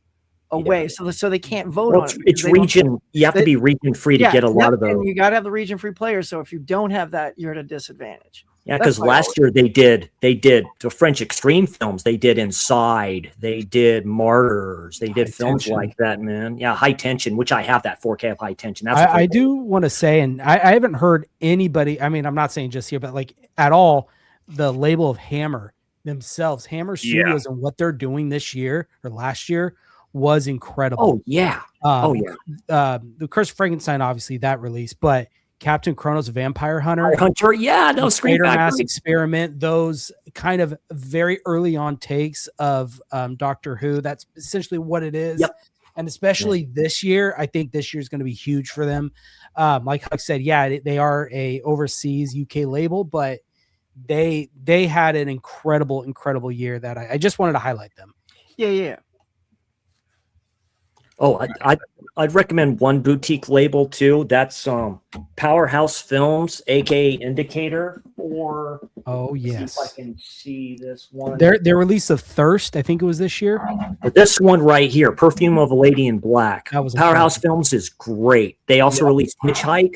away. So they can't vote on it. It's region. You have to be region free to get a lot of those. And you got to have the region free players. So if you don't have that, you're at a disadvantage. Yeah, because last year they did the French extreme films. They did Inside. They did Martyrs. They did films like that, man. Yeah, High Tension, which I have that 4K of High Tension. I do want to say, and I haven't heard anybody. I mean, I'm not saying just here, but like at all, the label of Hammer themselves, Hammer Studios, and what they're doing this year or last year was incredible. Oh yeah, the Curse of Frankenstein, obviously that release, but Captain Kronos, Vampire Hunter, Screen Mass Experiment, those kind of very early on takes of Doctor Who. That's essentially what it is. Yep. And especially this year, I think this year is going to be huge for them. Like Huck said, they are a overseas UK label, but they had an incredible year that I just wanted to highlight them. Yeah. Oh, I'd recommend one boutique label too. That's Powerhouse Films, aka Indicator. Or yes, see if I can see this one. Their release of Thirst, I think it was this year. But this one right here, Perfume of a Lady in Black. Powerhouse Films is great. They also released Hitchhike.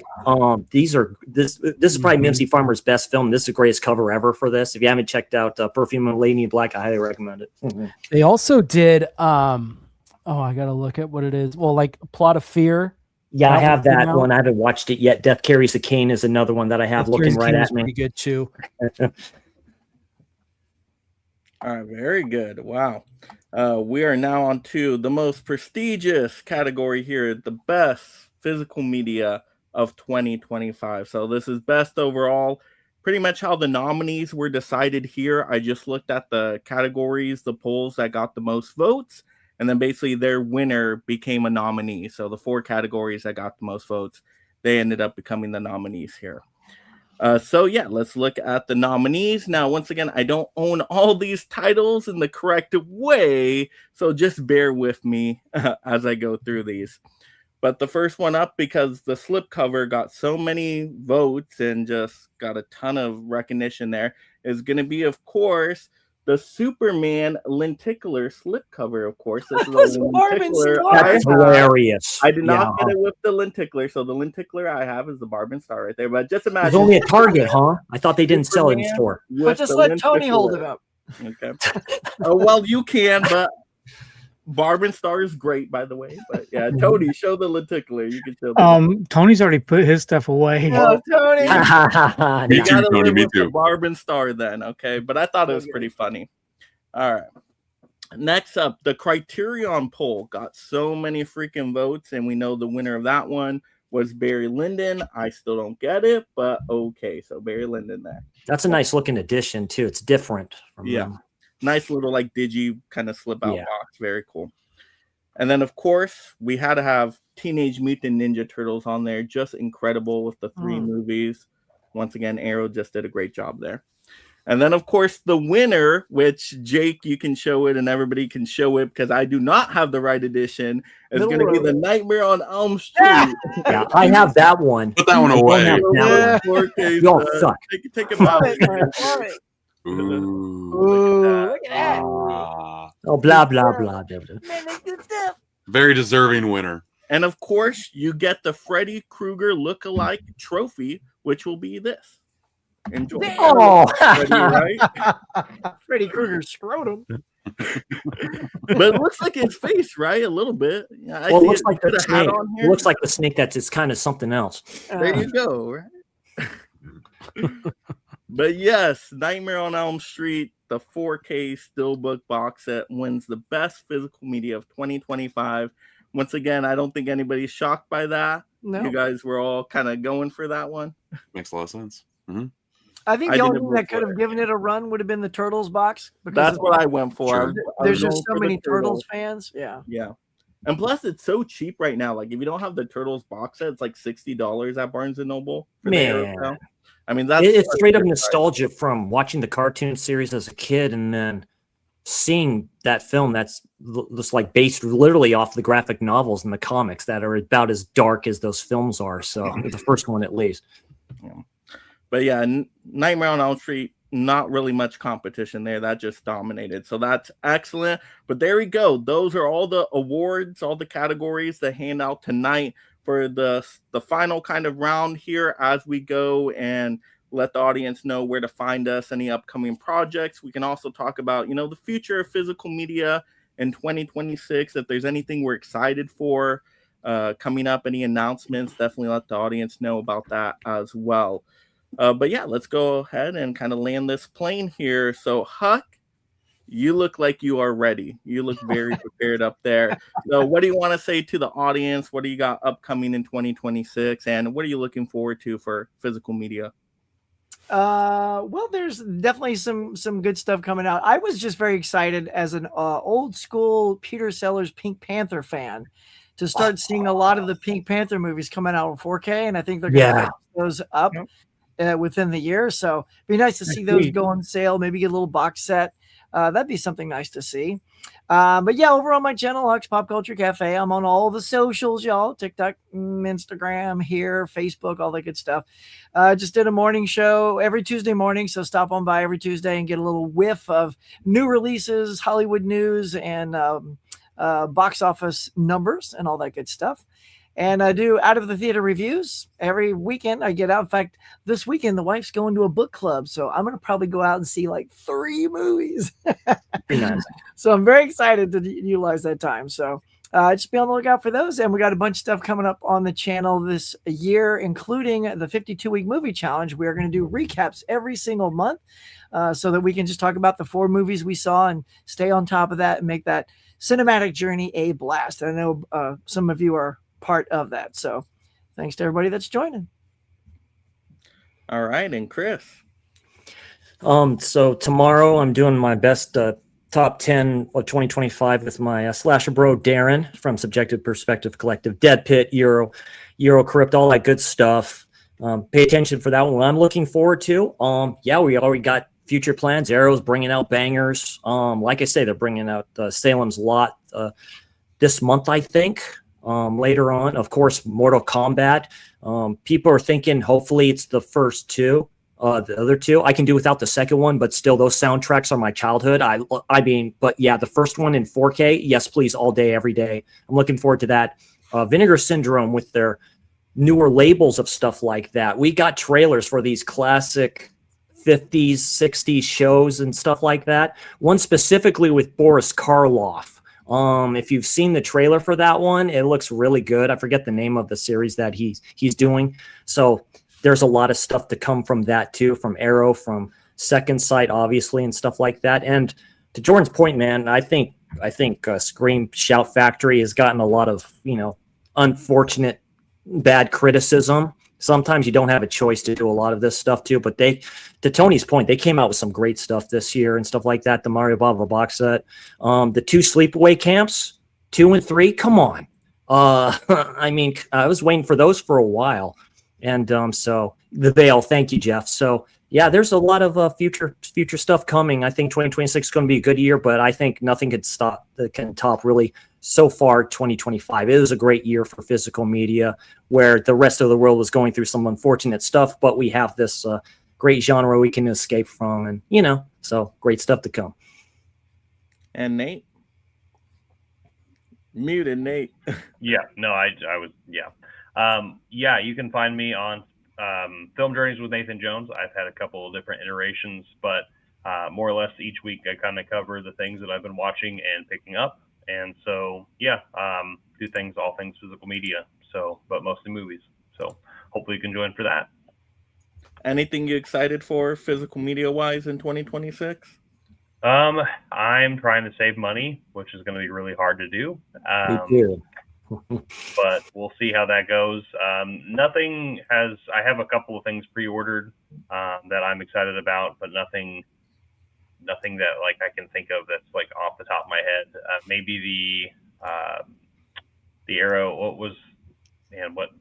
This is probably Mimsy Farmer's best film. This is the greatest cover ever for this. If you haven't checked out Perfume of a Lady in Black, I highly recommend it. They also did Oh, I gotta look at what it is. Well, like Plot of Fear. Yeah, I have came that out. one. I haven't watched it yet. Death Carries a Cane is another one that I have Death looking Carries a right Cane at is me. pretty good too. All right, very good. Wow. We are now on to the most prestigious category here, the best physical media of 2025. So this is best overall. Pretty much how the nominees were decided here. I just looked at the categories, the polls that got the most votes, and then basically their winner became a nominee. So the 4 categories that got the most votes, they ended up becoming the nominees here. So yeah, let's look at the nominees. Now, once again, I don't own all these titles in the correct way, so just bear with me as I go through these. But the first one up, because the slipcover got so many votes and just got a ton of recognition there, is going to be, of course, the Superman lenticular slipcover, of course. This is a lenticular. That's hilarious. I did not get it with the lenticular, so the lenticular I have is the Barb and Star right there. But just imagine. It's only at Target, huh? I thought they didn't sell it in Superman store. But just let Tony hold it up. Okay. Well, you can, but Barb and Star is great, by the way. But yeah, Tony, show the lenticular. You can show. Tony's already put his stuff away. Oh, Tony. You gotta live with the Barb and Star then, okay? But I thought it was pretty funny. All right. Next up, the Criterion poll got so many freaking votes, and we know the winner of that one was Barry Lyndon. I still don't get it, but okay. So Barry Lyndon there. That's a nice looking addition too. It's different. From Nice little like digi kind of slip out box. Very cool. And then of course we had to have Teenage Mutant Ninja Turtles on there. Just incredible with the 3 movies. Once again, Arrow just did a great job there. And then, of course, the winner, which Jake, you can show it and everybody can show it because I do not have the right edition, is going to be the Nightmare on Elm Street. Yeah, I have that one. Put that one away. Y'all suck. Take it out. Ooh, look at that. Oh, blah, blah, blah. Very deserving winner. And, of course, you get the Freddy Krueger look-alike trophy, which will be this. Enjoy. Oh, right? Freddy Krueger's scrotum. But it looks like his face, right? A little bit. Yeah, well, it looks like the snake. It looks like the snake that's just kind of something else. There you go. Right? But yes, Nightmare on Elm Street, the 4K Steelbook box set wins the best physical media of 2025. Once again, I don't think anybody's shocked by that. No. You guys were all kind of going for that one. Makes a lot of sense. Mm-hmm. I think the only thing that could have given it a run would have been the Turtles box. That's what I went for. Sure. There's just so many Turtles fans. Yeah. Yeah. And plus, it's so cheap right now. Like, if you don't have the Turtles box set, it's like $60 at Barnes & Noble. Man. I mean, that's it's straight up nostalgia from watching the cartoon series as a kid and then seeing that film that's just like based literally off the graphic novels and the comics that are about as dark as those films are. So the first one, at least. Yeah. But yeah, Nightmare on Elm Street, not really much competition there. That just dominated. So that's excellent. But there we go. Those are all the awards, all the categories that hand out tonight for the final kind of round here as we go and let the audience know where to find us, any upcoming projects. We can also talk about, the future of physical media in 2026. If there's anything we're excited for coming up, any announcements, definitely let the audience know about that as well. But yeah, let's go ahead and kind of land this plane here. So Huck, you look like you are ready. You look very prepared up there. So what do you want to say to the audience? What do you got upcoming in 2026? And what are you looking forward to for physical media? Well, there's definitely some good stuff coming out. I was just very excited as an old school Peter Sellers Pink Panther fan to start seeing a lot of the Pink Panther movies coming out in 4K. And I think they're going to fix those up within the year. So it'd be nice to see those go on sale, maybe get a little box set. That'd be something nice to see. But yeah, over on my channel, Huck's Pop Culture Cafe, I'm on all the socials, y'all. TikTok, Instagram, here, Facebook, all that good stuff. Just did a morning show every Tuesday morning, so stop on by every Tuesday and get a little whiff of new releases, Hollywood news, and box office numbers and all that good stuff. And I do out of the theater reviews every weekend. I get out. In fact, this weekend, the wife's going to a book club. So I'm going to probably go out and see like 3 movies. Nice. So I'm very excited to utilize that time. So just be on the lookout for those. And we got a bunch of stuff coming up on the channel this year, including the 52-week movie challenge. We are going to do recaps every single month so that we can just talk about the 4 movies we saw and stay on top of that and make that cinematic journey a blast. I know some of you are part of that. So thanks to everybody that's joining. All right. And Chris. So tomorrow I'm doing my best top 10 of 2025 with my slasher bro Darren from Subjective Perspective Collective, Dead Pit, Euro Crypt, all that good stuff. Pay attention for that one. What I'm looking forward to, yeah, we already got future plans. Arrow's bringing out bangers. Like I say, they're bringing out Salem's Lot this month, I think. Later on, of course, Mortal Kombat. People are thinking hopefully it's the first 2. The other 2 I can do without the second one, but still those soundtracks are my childhood. I mean, but yeah, the first one in 4K, yes please, all day every day. I'm looking forward to that. Vinegar Syndrome with their newer labels of stuff like that. We got trailers for these classic 50s 60s shows and stuff like that. One specifically with Boris Karloff. If you've seen the trailer for that one, it looks really good. I forget the name of the series that he's doing. So there's a lot of stuff to come from that too, from Arrow, from Second Sight, obviously, and stuff like that. And to Jordan's point, man, I think Scream Shout Factory has gotten a lot of, unfortunate bad criticism. Sometimes you don't have a choice to do a lot of this stuff too, but to Tony's point, they came out with some great stuff this year and stuff like that. The Mario Bava box set, the 2 sleepaway camps, 2 and 3. Come on. I mean, I was waiting for those for a while. And so the Veil, thank you, Jeff. So yeah, there's a lot of future stuff coming. I think 2026 is going to be a good year, but I think nothing can top really so far 2025. It was a great year for physical media, where the rest of the world was going through some unfortunate stuff, but we have this great genre we can escape from, and so great stuff to come. And Nate, muted Nate. Yeah, no, I was, yeah. Yeah, you can find me on Film Journeys with Nathan Jones. I've had a couple of different iterations, but more or less each week I kind of cover the things that I've been watching and picking up. And so, yeah, do all things physical media. So, but mostly movies. So hopefully you can join for that. Anything you excited for physical media wise in 2026? I'm trying to save money, which is going to be really hard to do. Me too. But we'll see how that goes. I have a couple of things pre-ordered that I'm excited about, but nothing that like I can think of that's like off the top of my head. Maybe the Arrow,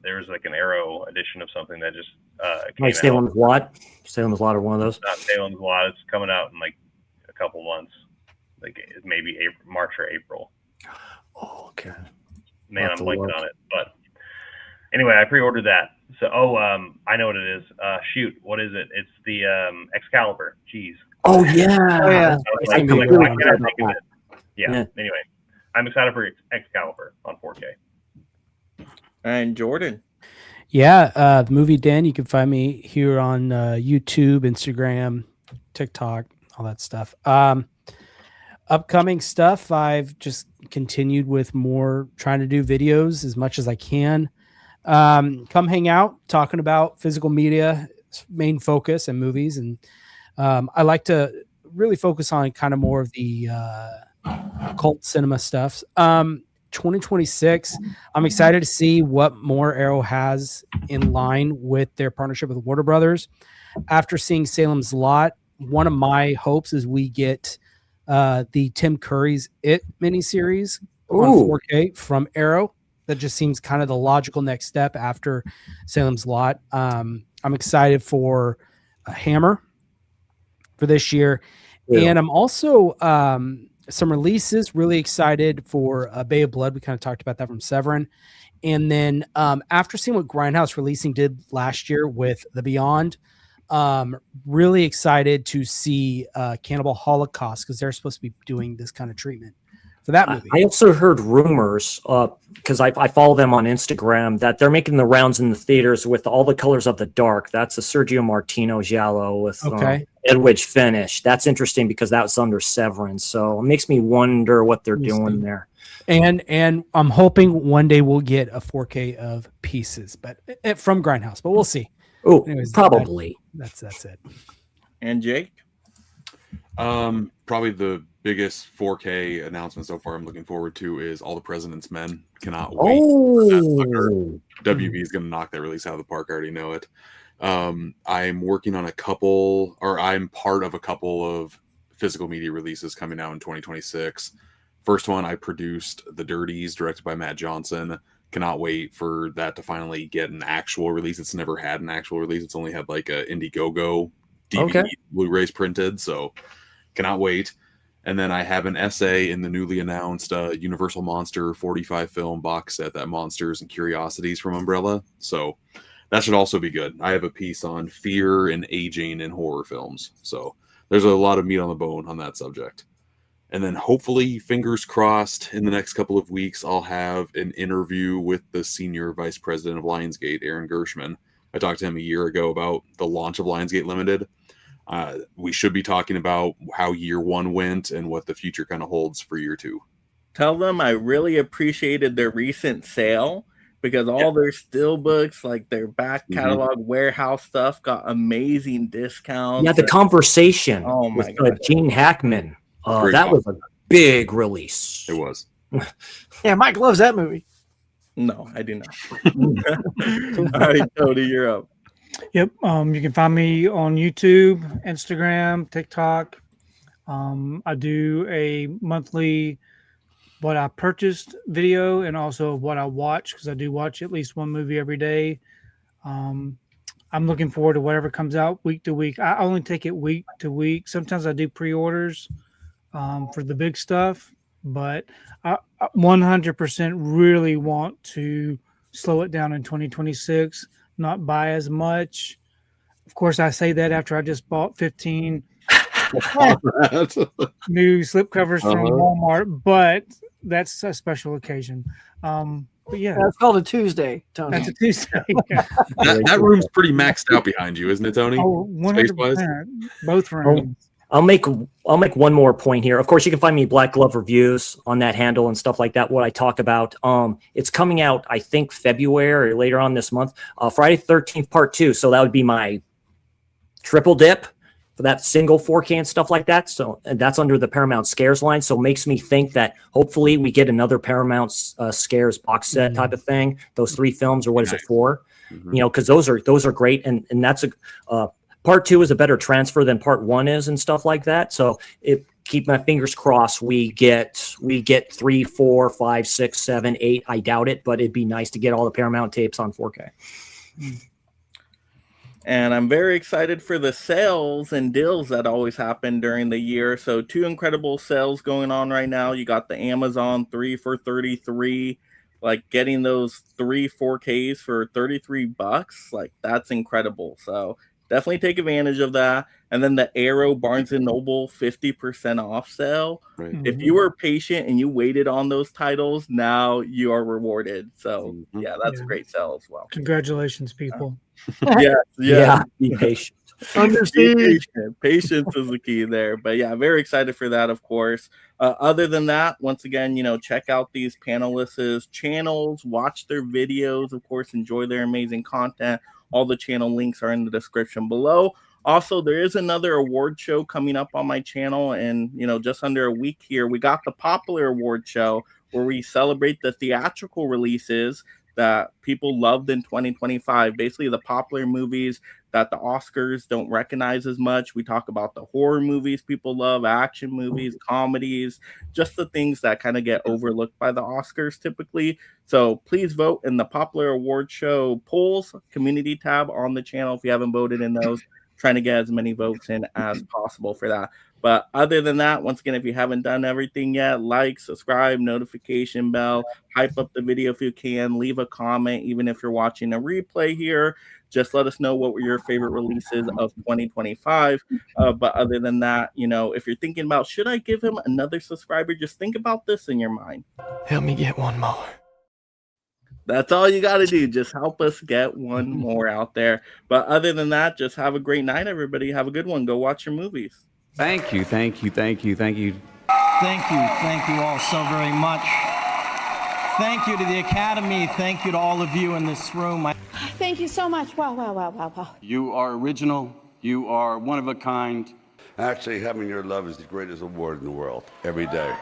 there's like an Arrow edition of something that just came out. Salem's Lot. Salem's Lot or one of those. Not Salem's Lot. It's coming out in like a couple months, like maybe March or April. Oh, okay. Man, I'm blanking on it. But anyway, I pre-ordered that. So, I know what it is. Shoot, what is it? It's the Excalibur. Jeez. Oh yeah. Oh, yeah. Why can't I think of it? Yeah. Anyway, I'm excited for Excalibur on 4K. And Jordan. Yeah, the movie Den. You can find me here on YouTube, Instagram, TikTok, all that stuff. Upcoming stuff, I've just continued with more trying to do videos as much as I can. Come hang out, talking about physical media, main focus, and movies. And I like to really focus on kind of more of the cult cinema stuff. 2026, I'm excited to see what more Arrow has in line with their partnership with Warner Brothers. After seeing Salem's Lot, one of my hopes is we get the Tim Curry's It miniseries on 4K from Arrow. That just seems kind of the logical next step after Salem's Lot. I'm excited for Hammer for this year. Yeah. And I'm also some releases, really excited for Bay of Blood. We kind of talked about that from Severin. And then after seeing what Grindhouse Releasing did last year with The Beyond, really excited to see Cannibal Holocaust, because they're supposed to be doing this kind of treatment for that movie. I also heard rumors, because I follow them on Instagram, that they're making the rounds in the theaters with All the Colors of the Dark. That's a Sergio Martino giallo with Edwidge finish. That's interesting because that was under Severance. So it makes me wonder what they're doing there. And I'm hoping one day we'll get a 4K of Pieces, but from Grindhouse. But we'll see. Oh, Anyways, probably. That's it. And Jake? Probably the biggest 4K announcement so far I'm looking forward to is All the President's Men. Cannot wait. Oh, WB is going to knock that release out of the park. I already know it. I'm working on I'm part of a couple of physical media releases coming out in 2026. First one, I produced The Dirties, directed by Matt Johnson. Cannot wait for that to finally get an actual release. It's never had an actual release. It's only had like a Indiegogo DVD Blu-rays printed, so cannot wait. And then I have an essay in the newly announced Universal Monster 45 film box set, that Monsters and Curiosities from Umbrella. So that should also be good. I have a piece on fear and aging in horror films. So there's a lot of meat on the bone on that subject. And then hopefully, fingers crossed, in the next couple of weeks, I'll have an interview with the senior vice president of Lionsgate, Aaron Gershman. I talked to him a year ago about the launch of Lionsgate Limited. We should be talking about how year one went and what the future kind of holds for year two. Tell them I really appreciated their recent sale because all their SteelBooks, like their back catalog warehouse stuff, got amazing discounts. Yeah, the conversation Oh my with God. Gene Hackman. Great That fun. was a big release. It was. Yeah, Mike loves that movie. No, I do not. All right, Tony, you're up. Yep. You can find me on YouTube, Instagram, TikTok. I do a monthly what I purchased video and also what I watch, because I do watch at least one movie every day. I'm looking forward to whatever comes out week to week. I only take it week to week. Sometimes I do pre-orders for the big stuff, but I 100% really want to slow it down in 2026, not buy as much. Of course, I say that after I just bought 15 new slipcovers from Walmart, but that's a special occasion. But yeah, That's called a Tuesday, Tony. that's a Tuesday. That room's pretty maxed out behind you, isn't it, Tony? Oh, Space-wise? 100%. Both rooms. I'll make one more point here. Of course, you can find me Black Glove Reviews on that handle and stuff like that. What I talk about, it's coming out, I think February or later on this month. Friday the 13th, Part 2. So that would be my triple dip for that single 4K and stuff like that. So and that's under the Paramount Scares line. So it makes me think that hopefully we get another Paramount Scares box set type of thing. Those 3 films, or what is it, 4? You know, because those are great, and that's a Part 2 is a better transfer than Part 1 is and stuff like that. So keep my fingers crossed we get 3, 4, 5, 6, 7, 8. I doubt it, but it'd be nice to get all the Paramount tapes on 4K. And I'm very excited for the sales and deals that always happen during the year. So 2 incredible sales going on right now. You got the Amazon 3 for $33. Like getting those 3 4Ks for $33, like that's incredible. So definitely take advantage of that. And then the Arrow Barnes & Noble 50% off sale. Right. If you were patient and you waited on those titles, now you are rewarded. So yeah, that's a great sale as well. Congratulations, people. Yeah. Be patient. Patience is the key there. But yeah, very excited for that, of course. Other than that, once again, check out these panelists' channels, watch their videos, of course, enjoy their amazing content. All the channel links are in the description below. Also, there is another award show coming up on my channel, and just under a week here, we got the Popular Award Show where we celebrate the theatrical releases that people loved in 2025. Basically, the popular movies that the Oscars don't recognize as much. We talk about the horror movies people love, action movies, comedies, just the things that kind of get overlooked by the Oscars typically. So please vote in the Popular Award Show polls community tab on the channel if you haven't voted in those. Trying to get as many votes in as possible for that. But other than that, once again, if you haven't done everything yet, like, subscribe, notification bell, hype up the video if you can, leave a comment, even if you're watching a replay here. Just let us know what were your favorite releases of 2025. But other than that, if you're thinking about, should I give him another subscriber? Just think about this in your mind. Help me get one more. That's all you got to do. Just help us get one more out there. But other than that, just have a great night, everybody. Have a good one. Go watch your movies. Thank you, thank you, thank you, thank you. Thank you all so very much. Thank you to the Academy. Thank you to all of you in this room. Thank you so much. Wow, wow, wow, wow, wow. You are original. You are one of a kind. Actually, having your love is the greatest award in the world every day.